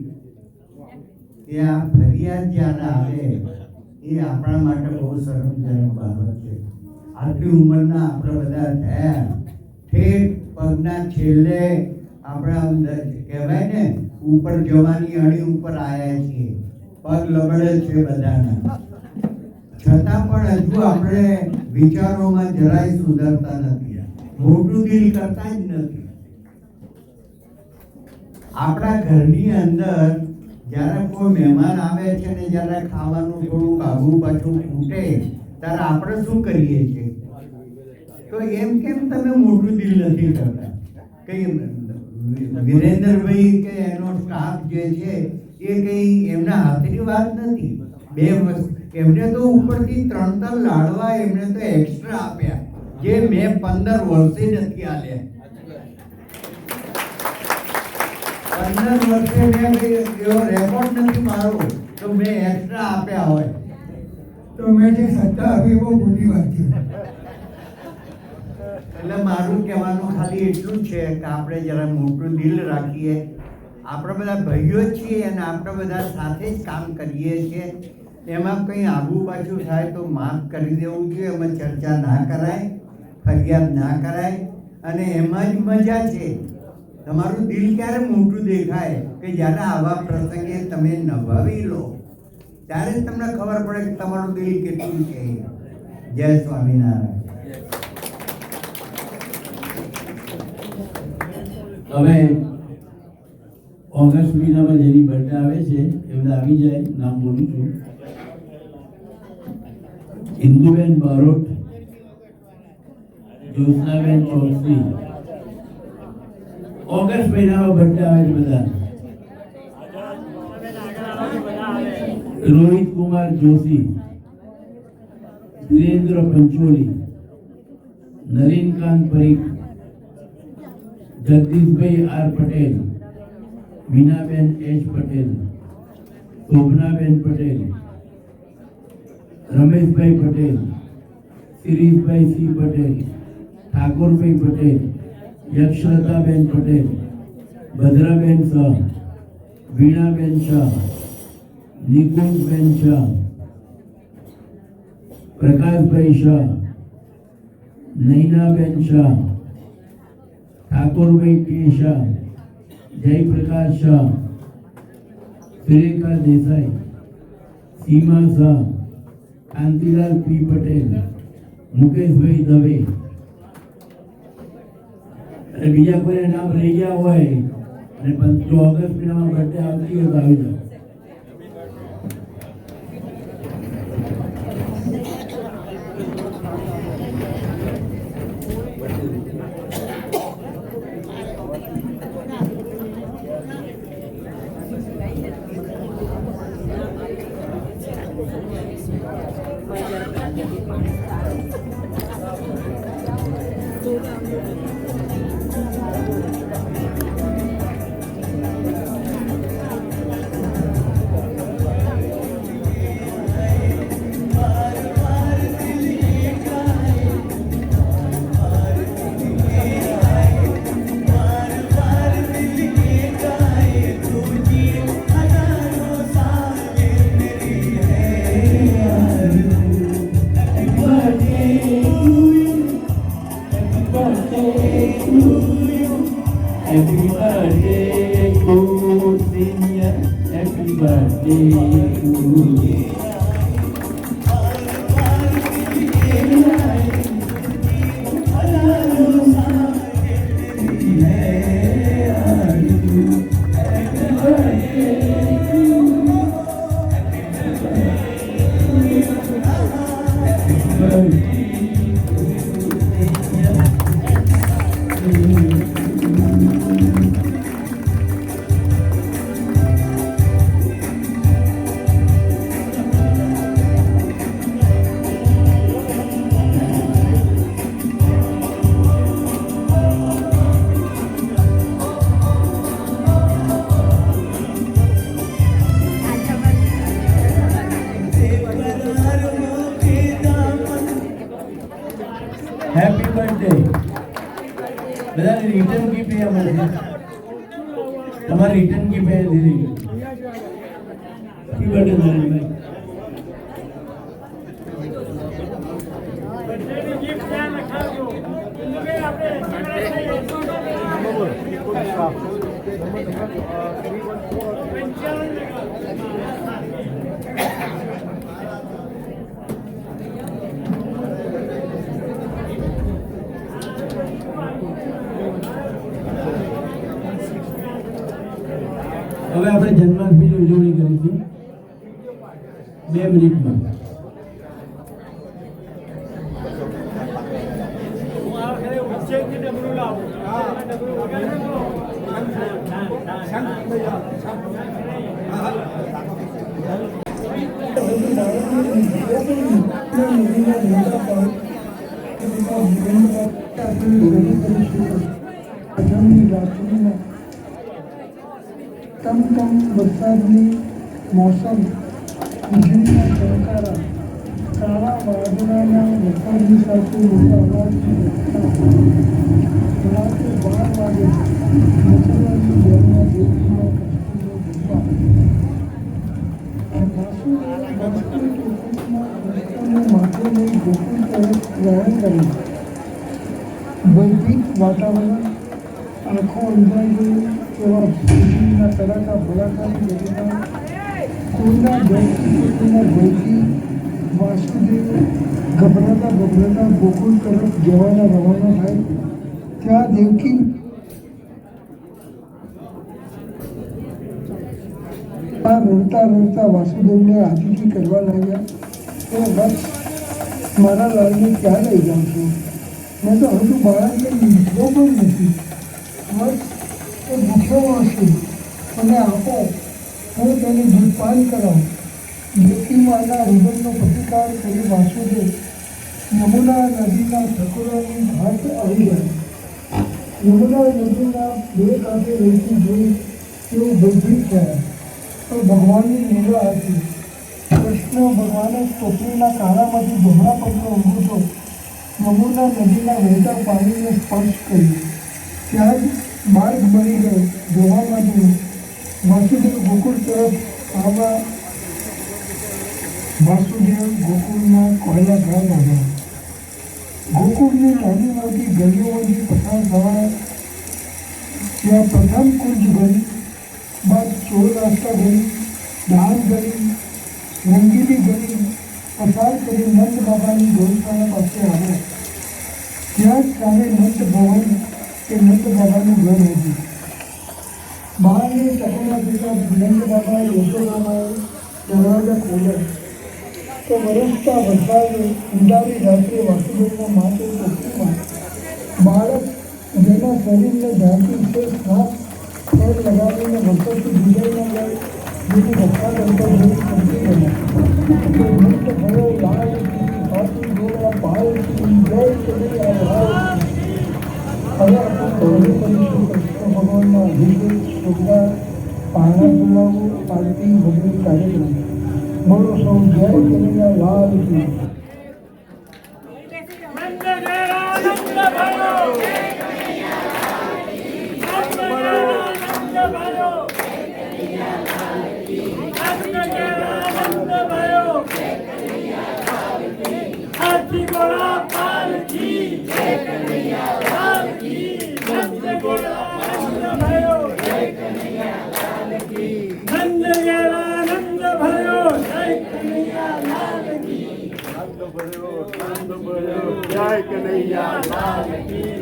કે આ ફરિયાદ જ્યારે આવે એ આપણા માટે બહુ શરમજનક બાબત છે. આટલી ઉંમરના આપણે બધા થયા, ઠેઠ પગના છેલ્લે આપણા કહેવાય ને ઉપર જવાની અણી ઉપર આવ્યા છીએ, પગ લબડે છે બધાના, છતાં પણ હજુ આપણે વિચારોમાં જરાય સુધરતા નથી, મોટું દિલ કરતા જ નથી. આપણા ઘરની અંદર જ્યારે કોઈ મહેમાન આવે છે ને જ્યારે ખાવાનું થોડું આગું પાછું ફૂટે ત્યારે આપણે શું કરીએ છીએ? તો એમ કેમ તમે મોટું દિલ નથી કરતા? કઈ વિરેન્દ્રભાઈ કે એનો સ્ટાફ જે છે એ કઈ એમના હાથની વાત નથી. એમને તો ઉપરથી 3 લાડવા એમને તો એક્સ્ટ્રા આપ્યા જે મેં 15 વર્ષે નથી આલ્યા. 15 વર્ષે મેં એવો રેકોર્ડ નથી મારો તો મેં એક્સ્ટ્રા આપ્યા હોય. તો મેં જે સત્તા આપી બહુ મોટી વાત છે. એટલે મારું કહેવાનું ખાલી એટલું જ છે કે આપણે જરા મોટું દિલ રાખીએ. આપણે બધા ભાઈઓ છીએ અને આપણે બધા સાથે જ કામ કરીએ છીએ. એમાં કંઈ આગુ પાછું થાય તો માફ કરી દેવું જોઈએ. એમાં ચર્ચા ના કરાય, ફરિયાદ ના કરાય. અને એમાં જ મજા છે. તમારું દિલ ક્યારે મોટું દેખાય કે જ્યારે આવા પ્રસંગે તમે નભાવી લો ત્યારે જ તમને ખબર પડે કે તમારું દિલ કેટલું છે. જય સ્વામિનારાયણ. હવે ઓગસ્ટ મહિનામાં જેની બર્થડે આવે છે એ બધા આવી જાય. નામ બોલું છું: ઇન્દુબેન બારોટ, જ્યોત્સનાબેન ચોકસી. ઓગસ્ટ મહિનામાં બર્થડે આવે છે બધા. Rohit Kumar Joshi, Dhirendra Pancholi, Narinkant Parikh, Jagdishbhai R Patel, Minaben H Patel, Shobhanaben Patel, Rameshbhai Patel, Shirishbhai C Patel, Thakorbhai Patel, Yakshlataben Patel, Bhadraben Shah, Veenaben Shah, Nikunjben Shah, Prakashbhai Shah, Nainaben Shah, Thakorbhai K Shah, Jayaprakash Shah, Surekha Desai, સીમા શાહ, કાંતિલાલ પી પટેલ, મુકેશભાઈ દવે. અને બીજા કોઈને નામ રહી ગયા હોય અને 15 ઓગસ્ટ મહિનામાં બર્થડે આવતી હોય તો આવી જાઓ. birthday happy birthday. બધાને રિટર્ન ગિફ્ટ એ મળશે. તમારે રિટર્ન ગિફ્ટ એ દીધી. હેપી બર્થડે ભાઈ. હવે આપણે જન્માષ્ટમીની ઉજવણી કરીશું 2 મિનિટમાં. ટમટમ વરસાદની મોસમ, વીજળીના ચમકારા, કાળા વાદળાના વરસાદની સાથે મોટા અવાજથી રાત્રે 12 વાગે મસલાની બેરના દેશમાં માથે લઈ ગોકુળ તરફ પ્રયાણ કર્યું. વૈદિક વાતાવરણ, આંખો અંજાઈ ગઈ એવા વીજળીના તડાકા ભડાકાની ગતિમાં કોઈના દર્શનના ભયથી વાસુદેવ ગભરાતા ગોકુળ તરફ જવાના રવાના થાય. ત્યાં દેવકી રડતા રડતા વાસુદેવને આતિથ્ય કરવા લાગ્યા. એ વત્સ, મારા લાલને ક્યાં લઈ જાઉં છું? મેં તો હજુ બાળકને લીધો પણ નથી. વત્સ, એ ભૂખ્યો હશે, મને આપો, હું તેને દૂધપાન કરાવું. દેવકીમાના રુદનનો પ્રતિકાર કરી વાસુદેવ યમુના નદીના ઠકોરાની ઘાટ આવી ગયા. યમુના નદીના 2 કાંઠે રહેતી જોઈ તેઓ ભયભીત થયા. તો ભગવાનની લીલા હતી. કૃષ્ણ ભગવાને ટોપલીના કાળામાંથી જમણા પગનો અંગૂઠો યમુના નદીના વહેતા પાણીને સ્પર્શ કર્યો. ત્યાં જ માર્ગ બની ગયો. જોવા માટે વાસુદેવ ગોકુળ તરફ આવવા વાસુદેવ ગોકુળના કોયલા ઘર આવ્યા. ગોકુળની નાની મોટી ગલીઓમાંથી પસાર થવા ત્યાં પ્રથમ કુંજ ગલી, બાદ ચોર રાસ્તા ગલી, દાન ગલી, રંગીલી ગલી પસાર કરી નંદ બાબાની ગૌશાળા પાસે આવ્યા. ત્યાં જ સામે નંદ ભવન કે નંદ બાબાનું ઘર હતું. બહારની તકોના પિતા નંદ બાબાએ યશોદામાએ દરવાજા ખોલ્યા તો વરસતા વરસાદે ઊંડાવી રાત્રે વાસુદેવના માથે ટોપલીમાં બાળક જેના શરીરને ઝાંકી છે હાથ પેર લગાવીને વર્ષોથી વિજય ન જાય જેની રક્ષા કરતો જોઈ સમજી ગયા. મુક્ત ભયો લાલ હાથી જોડા પાય જય કનૈયા લાલ. હવે આપણે ગૌરવ કરીશું કૃષ્ણ ભગવાનના અભિષેક, શોભા, પારણા ઝુલાવવું, આરતી વગેરે કાર્યક્રમ. બોલો સૌ જય કનૈયા લાલ કી. જય કનૈયા લાલ કી.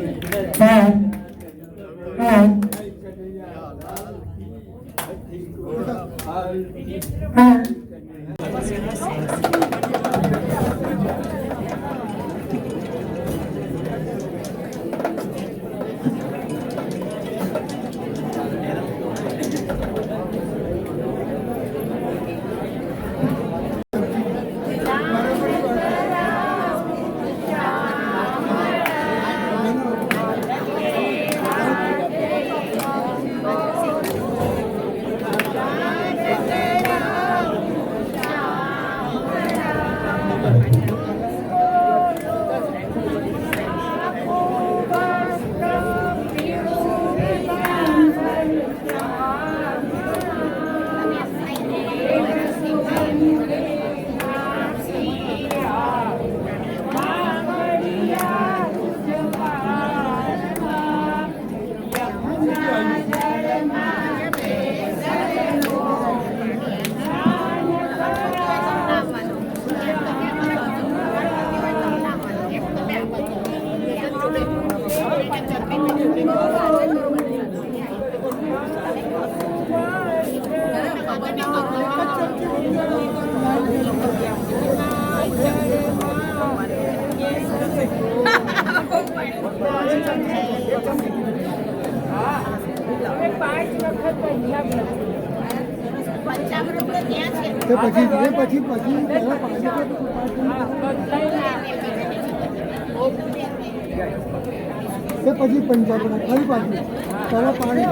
પછી પંચાયત ફરી પાછું પહેલાં પાણી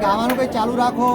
ગાવાનું કંઈ ચાલુ રાખો.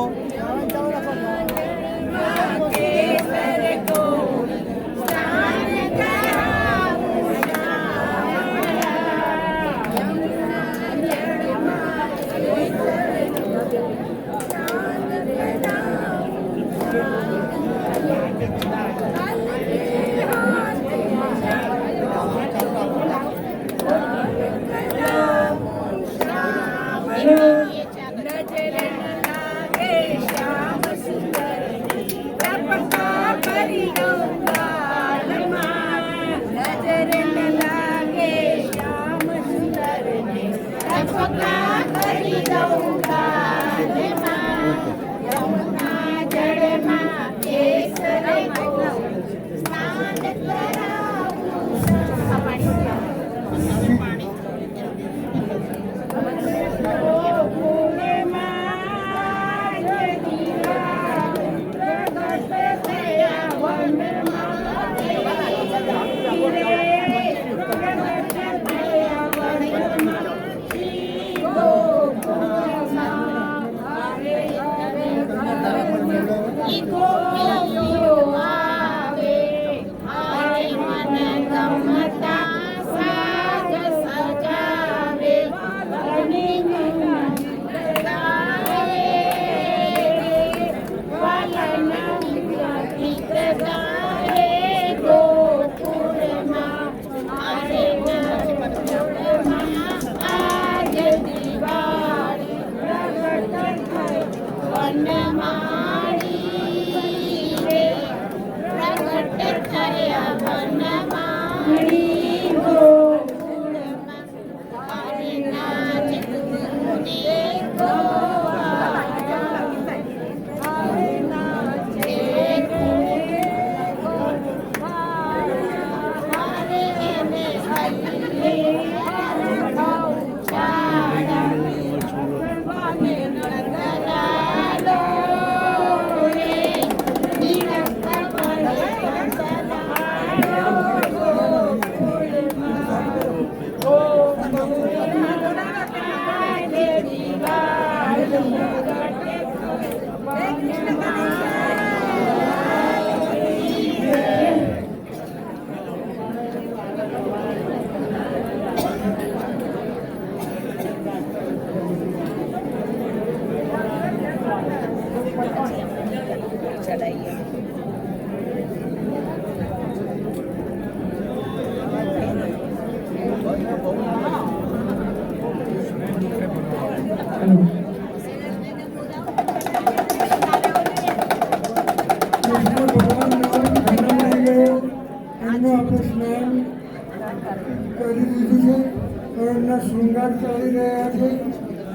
શૃંગાર ચાલી રહ્યા છે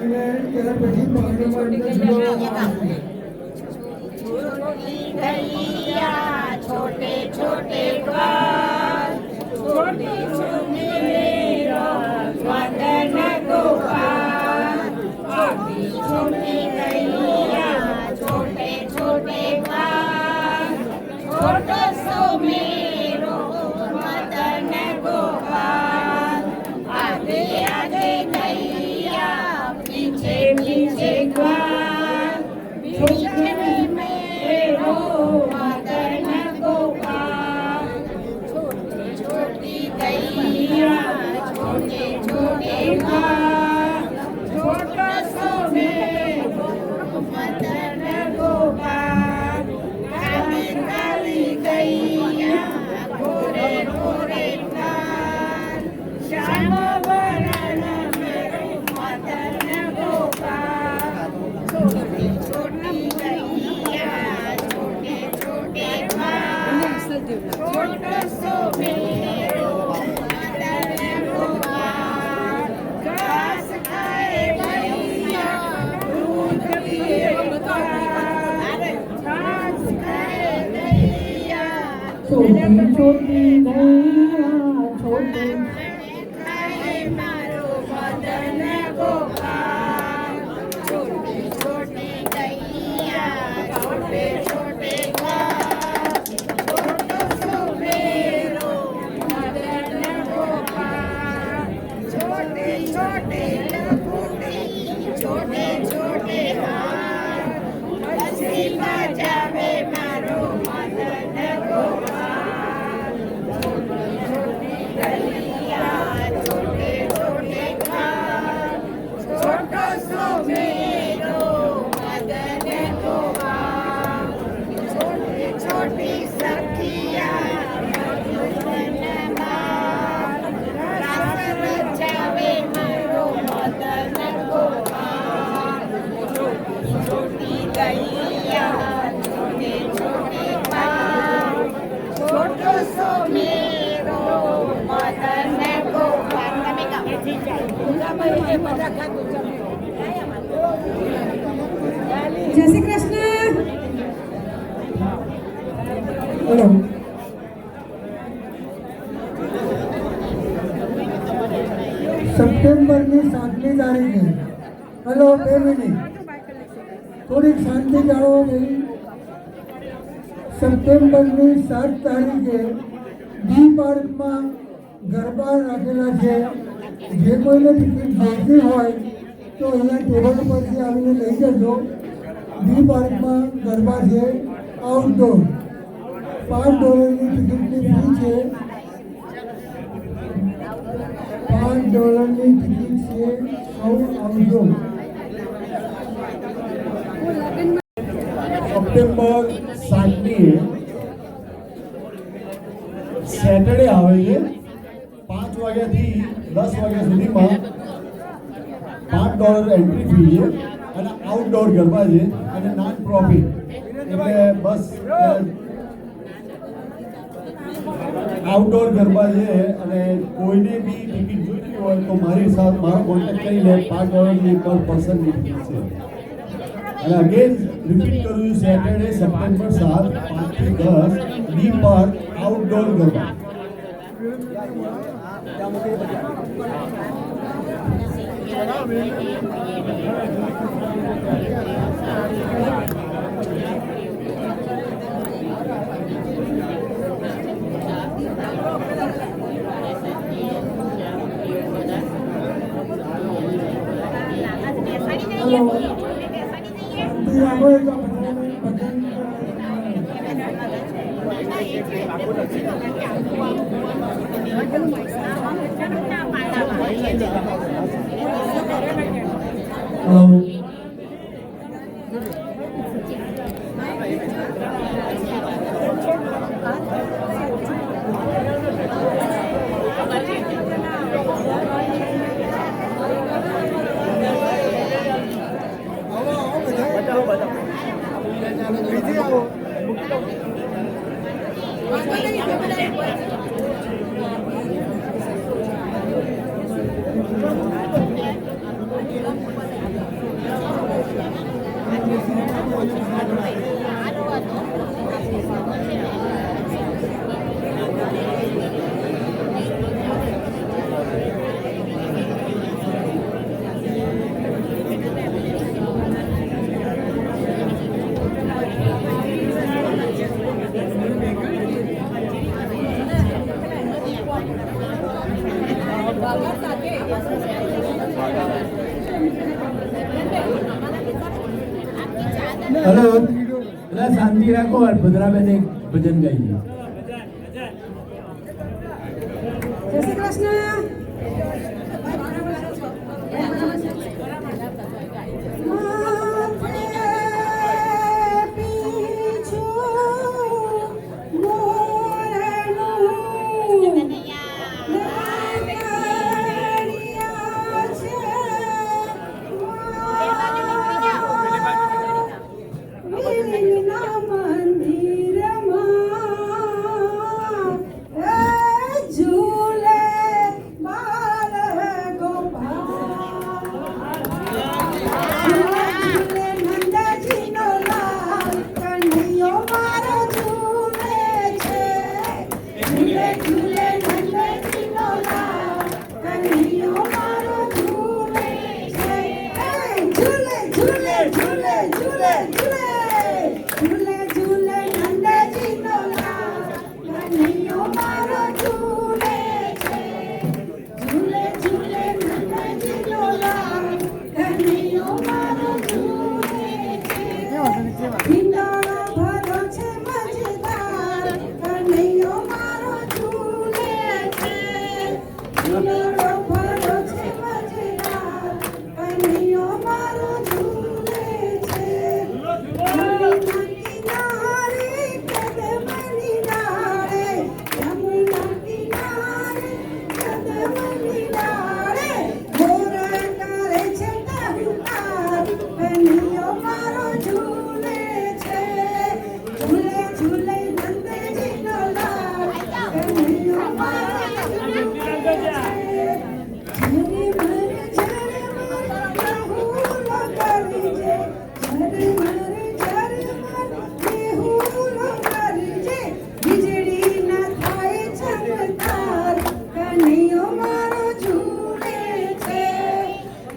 અને ત્યાર પછી छोटे छोटे बाल छोटी छोटी वदन गोपाल छोटी छोटी गैया छोटे छोटे बाल छोटो सो मेरो मदन गोपाल आगे आगे गैया छोटी छोटी गैया छोटे ખાય મારો મદન ગોપાલ છોટી છોટી ગૈયા છોટે છોટે ઘાસ છોટો સો મેરો મદન ગોપાલ છોટે છોટે લખુટી છોટે છોટે હાથ હસી બજાવે મારો મદન ગોપાલ છોટી છોટી ગૈયા છોટે છોટે ઘાસ છોટો સો મેરો મદન ગોપાલ છોટી છોટી સખિયા મધુવનમાં રાસ રચાવે મારો મદન ગોપાલ છોટી છોટી ગૈયા છોટે છોટે ઘાસ છોટો સો મેરો મદન ગોપાલ તમે ગાઓ જય શ્રી કૃષ્ણ. હેલો સપ્ટેમ્બરની 7મી તારીખે હેલો 2 મિનિટ થોડીક શાંતિ જાળવો ભાઈ. સપ્ટેમ્બરની 7 તારીખે ડી પાર્કમાં ગરબા રાખેલા છે. જે કોઈને ટિકિટ જોઈતી હોય તો અહીંયા ટેબલ ઉપરથી આવીને લઈ જજો. ડી પાર્કમાં ગરબા છે આઉટડોર. $5ની ટિકિટની ફી છે. $5ની ટિકિટ છે. સૌ આવજો. સપ્ટેમ્બર 7મી સેટરડે આવે છે. 5 વાગ્યાથી 10 વાગ્યા સુધીમાં $5 એન્ટ્રી ફી છે અને આઉટડોર ગરબા છે અને નોન પ્રોફિટ એટલે બસ આઉટડોર ગરબા છે અને કોઈને બી ટિકિટ જોઈતી હોય તો મારી સાથે મારો કોન્ટેક્ટ કરીને $5 પર પર્સનની ફી છે. અને અગેન રિપીટ કરું છું, સેટરડે સપ્ટેમ્બર 7 5 થી 10 D park outdoor garba. Hello શાંતિ રાખો એટલે બધાને ભજન હેલો હેલો એટલે શાંતિ રાખો ભદ્રાબેન એક ભજન ગાઈએ. જય શ્રી કૃષ્ણ. મંદિરમાં ઝૂલે ઝૂલે ઝૂલે ઝૂલે ઝૂલે ઝૂલે ઝૂલે નંદજીનો લાલ કનૈયો મારો ઝૂલે છે ઝૂલે ઝૂલે નંદજીનો લાલ કનૈયો મારો ઝૂલે છે હિંડોળો ભરો છે મજેદાર કનૈયો મારો ઝૂલે છે હિંડોળો ભરો છે મજેદાર કનૈયો મારો ઝૂલે છે યમુના કિનારે કદમની ડાળે યમુના કિનારે કદમની ડાળે મોર કરે છે ટહુકાર કનૈયો મારો ઝૂલે છે ઝૂલે ઝૂલે નંદજીનો લાલ કનૈયો મારો ઝૂલે છે ઝરે મર મેહુલો કરી છે ઝરે મર મેહુલો કરી છે વીજળી ના થાય ચમત્કાર કનૈયો મારો ઝૂલે છે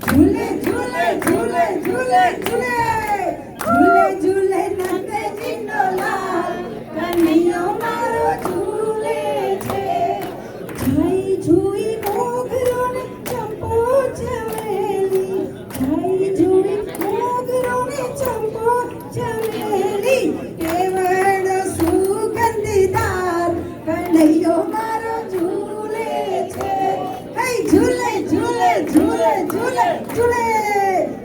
ઝૂલે ઝૂલે ઝૂલે ઝૂલે ઝૂલે ઝૂલે ઝૂલે નંદજીનો લાલ કનૈયો મારો ઝૂલે છે જઈ જોઈ મોગરો ને ચંપો ચમેલી જઈ જોઈ મોગરો ને ચંપો ચમેલી કેવળ સુગંધીદાર કનૈયો મારો ઝૂલે છે હે ઝૂલે ઝૂલે ઝૂલે ઝૂલે ઝૂલે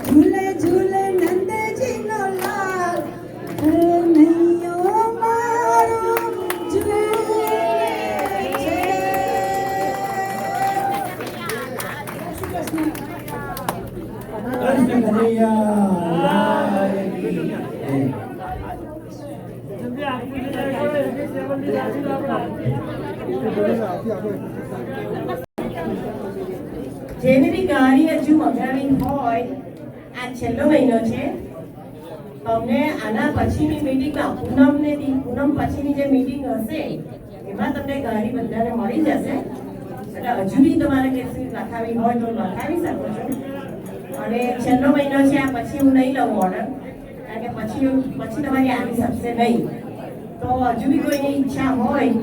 ઝૂલે ઝૂલે નંદજીનો લાલ કનૈયો મારો ઝૂલે છે કૃષ્ણ કનૈયા લાલ કી જય. જેને બી ગાડી હજુ મંગાવી હોય આ છેલ્લો મહિનો છે તમને આના પછીની મીટિંગમાં પૂનમ પછીની જે મીટિંગ હશે એમાં તમને ગાડી બધાને મળી જશે એટલે હજુ બી તમારે કેસરી લખાવી હોય તો લખાવી શકો છો અને છેલ્લો મહિનો છે આ પછી હું નહીં લઉં ઓર્ડર કારણ કે પછી તમારી આવી શકશે નહીં તો હજુ બી કોઈની ઈચ્છા હોય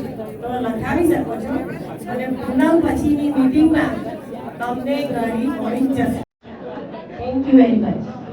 તો લખાવી શકો છો અને પૂનમ પછીની મીટિંગમાં તમને ગાડી મળી જશે થેન્ક યુ વેરી મચ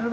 એક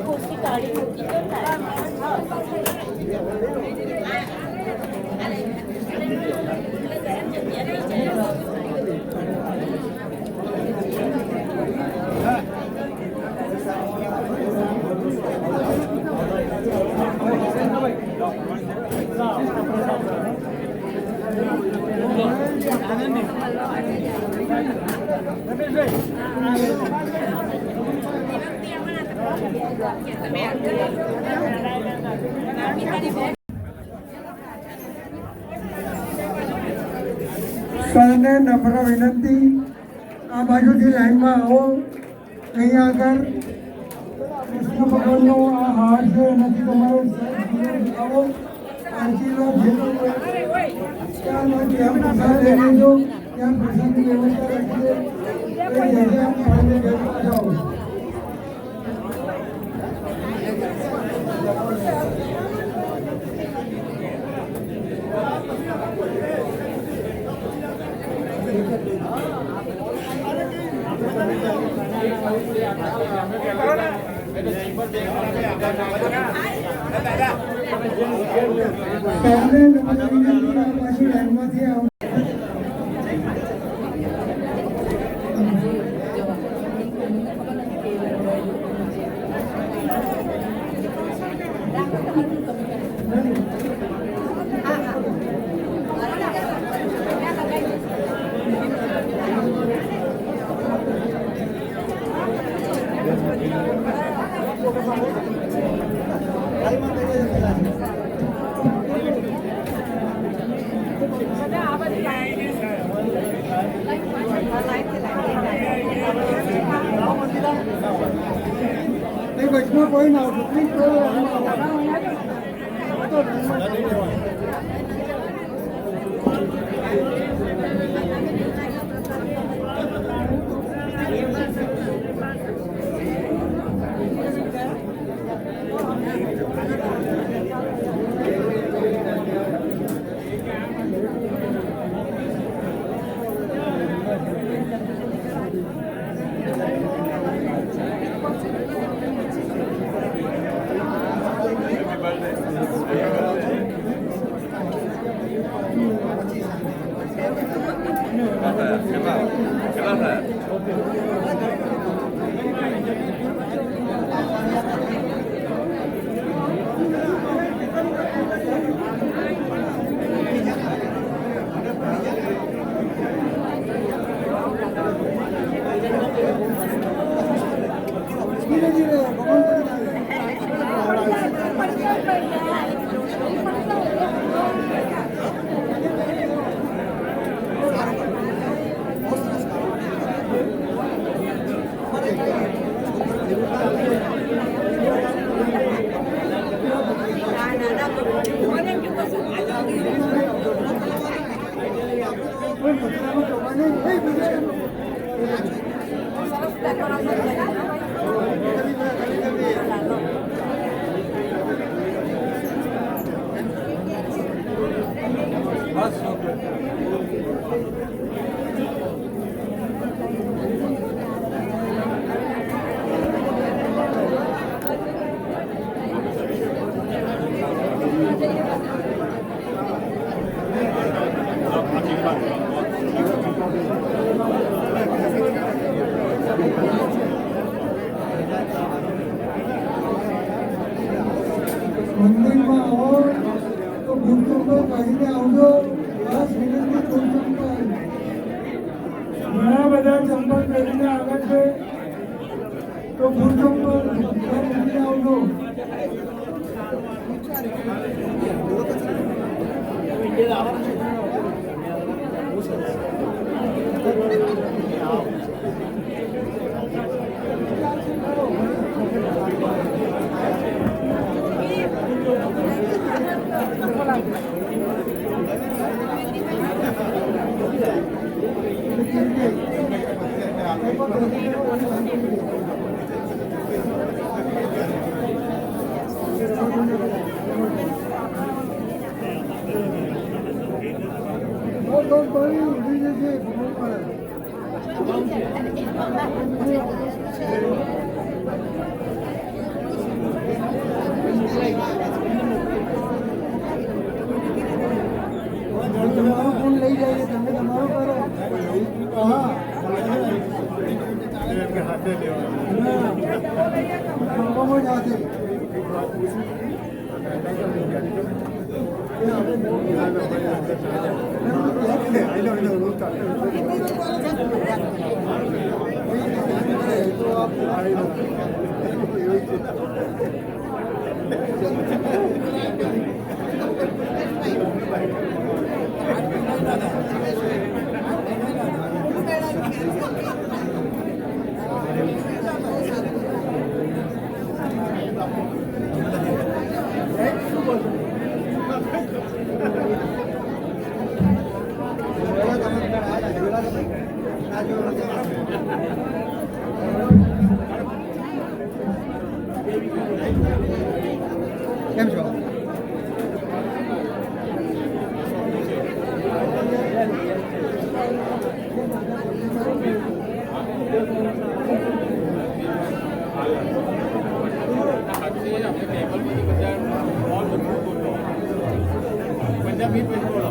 ખુરશી કાઢી મૂકી તો થાય. સૌને નમ્ર વિનંતી, આ બાજુથી લાઈનમાં આવો. અહીંયા આગળ કૃષ્ણ ભગવાનનો આ હાર છે, એનાથી તમારે આવો આરતીનો ભેટો ત્યાં પ્રસાદ લઈ લેજો. ત્યાં પ્રસાદની વ્યવસ્થા રાખીએ. જાઓ. વચમાં કોઈ ના મંદિરમાં આવો તો ભૂલચંપલ કાઢીને આવજો. ખાસ વિનંતી ભૂલચંપલ. ઘણા બધા ચંપલ પહેરીને આવે છે તો ભૂલચંપલ કાઢીને આવજો. ફોન લઈ જાય તમે તમારો કરો. હા હાથે કેમ છો? પંજાબી પેટ્રોલ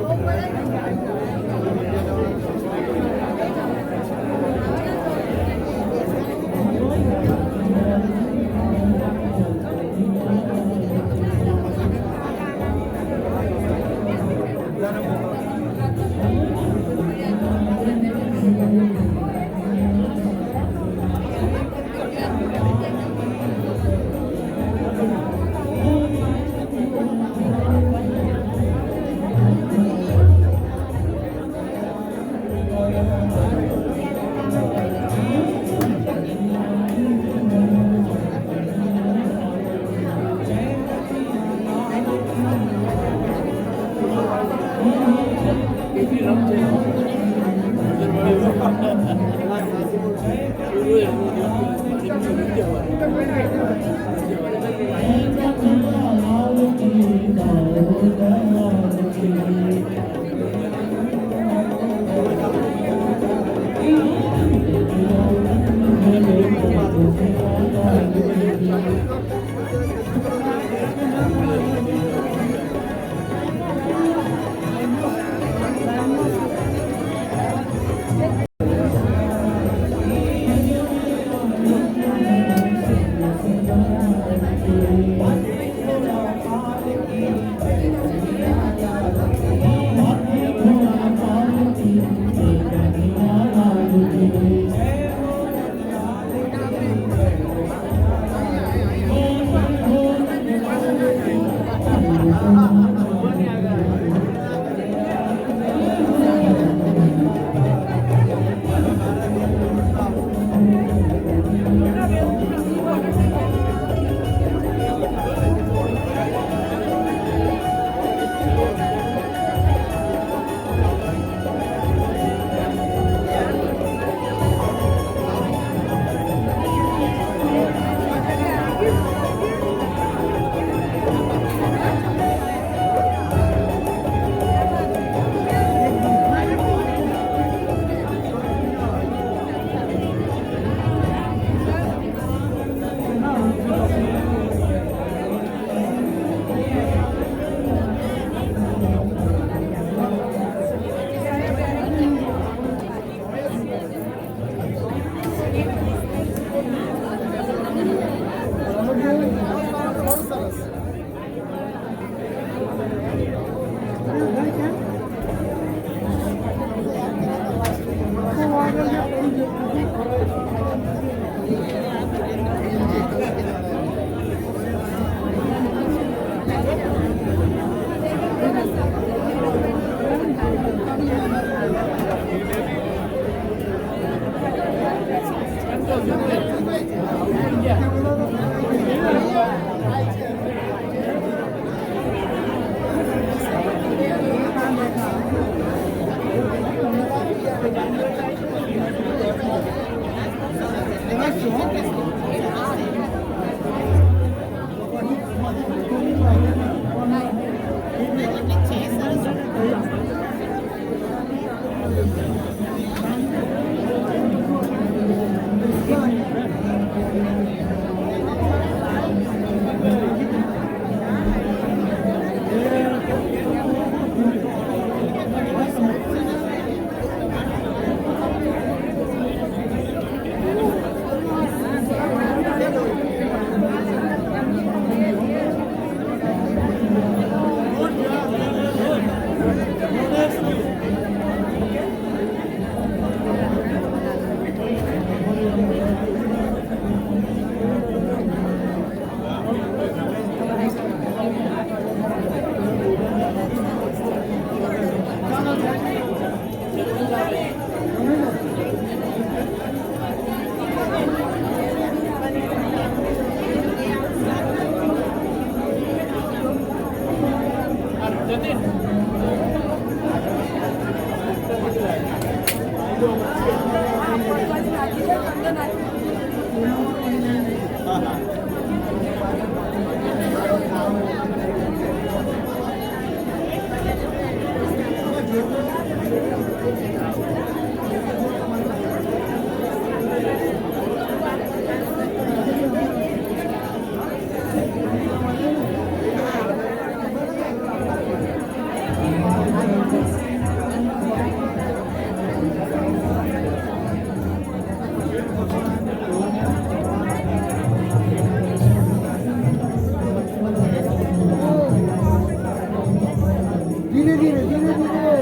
ધીરે ધીરે ધીરે ધીરે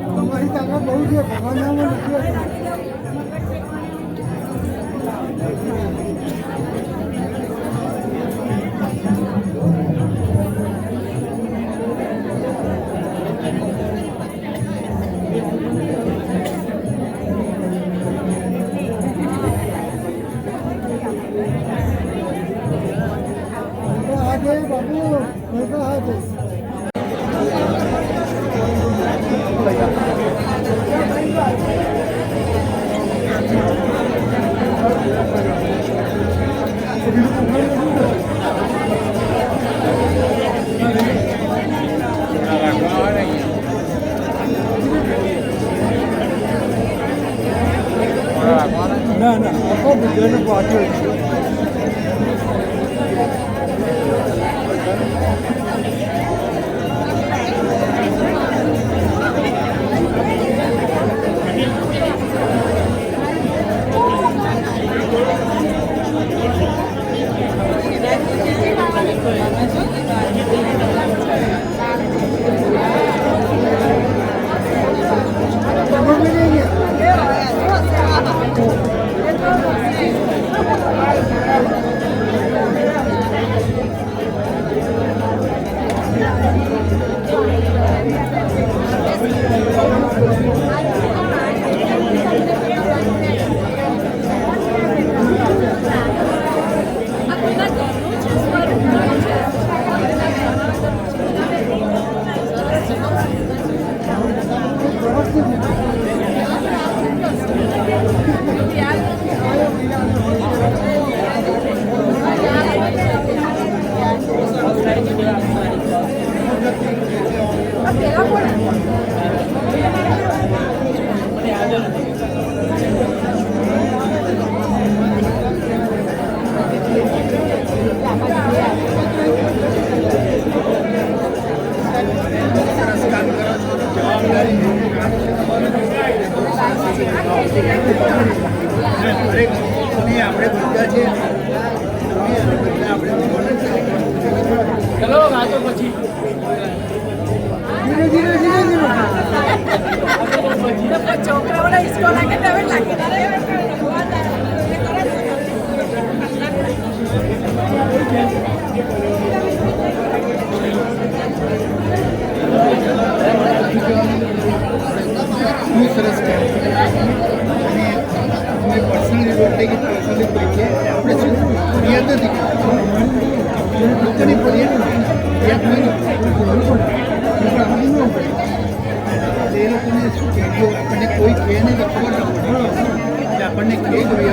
તમારી તાકાત બહુ છે ભગવાનના આગે બાબુ હાથે ના ના આખો બધાને પાછળ છે ચલો વાતો પછી ધીરે ધીરે ધીરે ધીરે છોકરાઓને હિસકો લાગે તમે લાગે સરસ અને પર્સનલી આપણને કોઈ કહે નહીં તો ખબર ન પડે એટલે આપણને કહે ભાઈ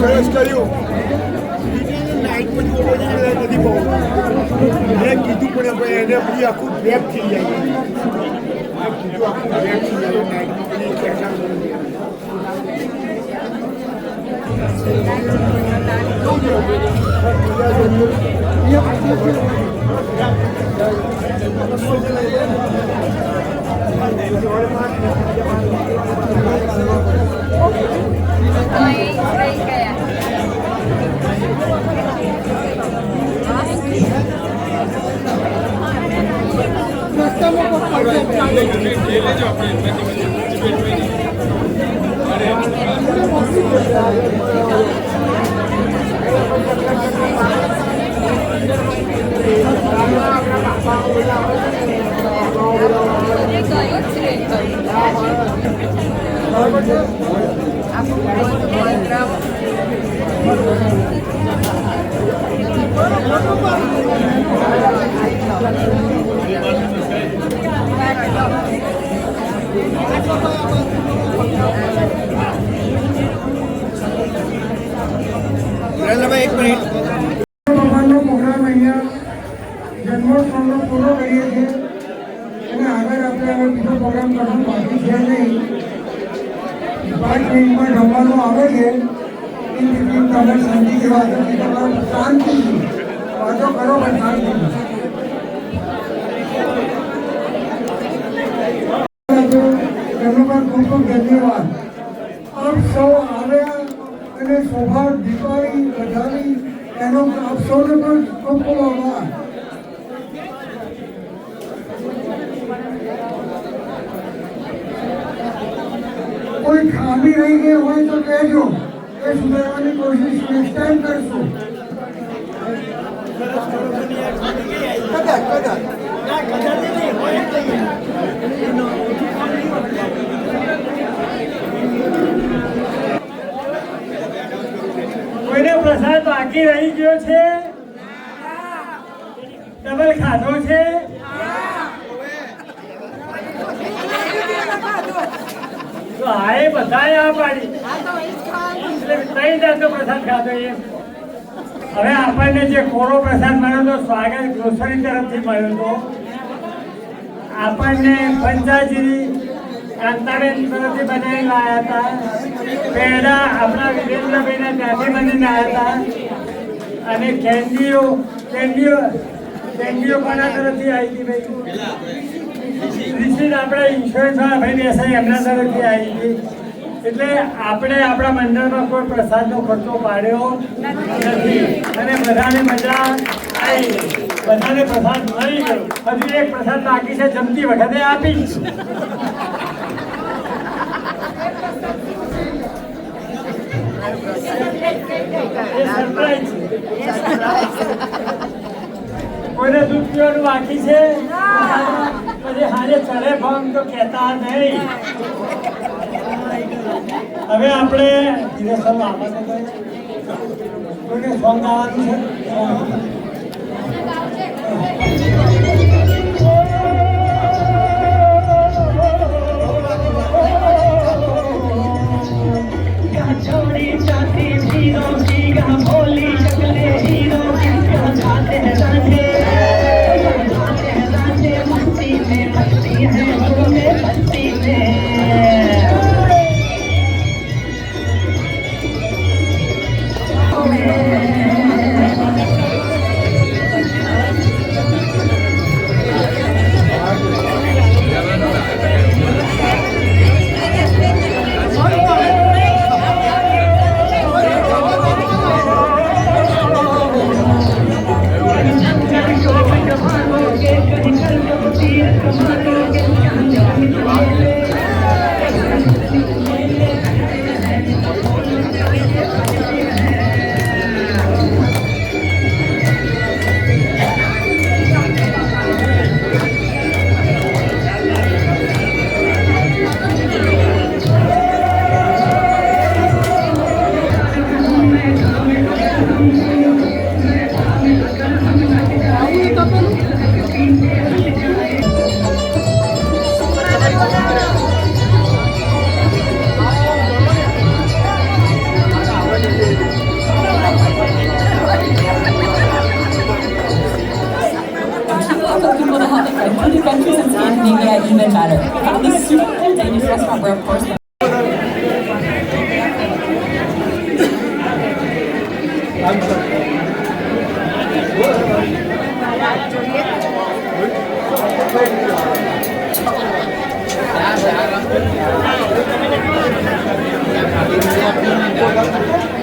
સરસ કર્યું નાઇટ પછી નથી બહુ મેં કીધું પણ એને પછી આખું બ્રેક થઈ જાય કીધું આખું બ્રેક થઈ જાય એક મિનિટ ભગવાનનો પ્રોગ્રામ અહીંયા જન્મોત્સવનો પૂરો કરીએ છીએ અને આગળ આપણે હવે બીજો પ્રોગ્રામ કરવાનો બાકી છે નહીં 5 મિનિટમાં જમવાનું આવે છે એ બિટવીન તમે શાંતિથી વાતો શાંતિથી વાતો કરો પણ શાંતિથી એમનો પણ ખૂબ ખૂબ ધન્યવાદ આપ સૌ આવ્યા અને શોભા દીપાવી વધારી એનો આપ સૌને પણ ખૂબ ખૂબ આભાર કોઈ ખામી રહી ગઈ હોય તો કહેજો એ સુધારવાની કોશિશ નેક્સ્ટ ટાઈમ કરશું કોઈને પ્રસાદ બાકી રહી ગયો છે ડબલ ખાધો છે તો હા એ બધાએ આ પાડી એટલે 3 જાતનો પ્રસાદ ખાધો એમ હવે આપણને જે કોરો પ્રસાદ મળ્યો તો સ્વાગત ગ્રોસરી તરફથી મળ્યો હતો આપણને પંચાજી કાંતાબેન તરફથી બનાવી લાયા હતા પેડા આપણા વિરેન્દ્રભાઈના ત્યાંથી બનીને આવ્યા હતા અને કેન્ડીઓ કોના તરફથી આવી હતી ભાઈ રિસીટ આપણે ઇન્સ્યોરન્સવાળા ભાઈ બેસાઈ એમના તરફથી આવી હતી એટલે આપણે આપણા મંડળમાં કોઈ પ્રસાદનો ખર્ચો પાડ્યો નથી અને બધાને મજા આવી બધાને પ્રસાદ મળી ગયો હજુ એક પ્રસાદ બાકી છે જમતી વખતે આપીશ એ સરપ્રાઈઝ છે. કોઈને દૂધ પીવાનું બાકી છે? પછી હારે ચડે ભંગ તો કહેતા નહીં. હવે આપણે ધીરે સર આમાં કોઈને સોંગ ગાવાનું છે? छोड़ी जाती हीरो की कहाँ भोली शक्ले हीरो की कहाँ जाते हैं रांझे मस्ती में मस्ती है मस्ती में Other countries in Scandinavia even better. We found this super cool Danish restaurant where, of course, Yeah.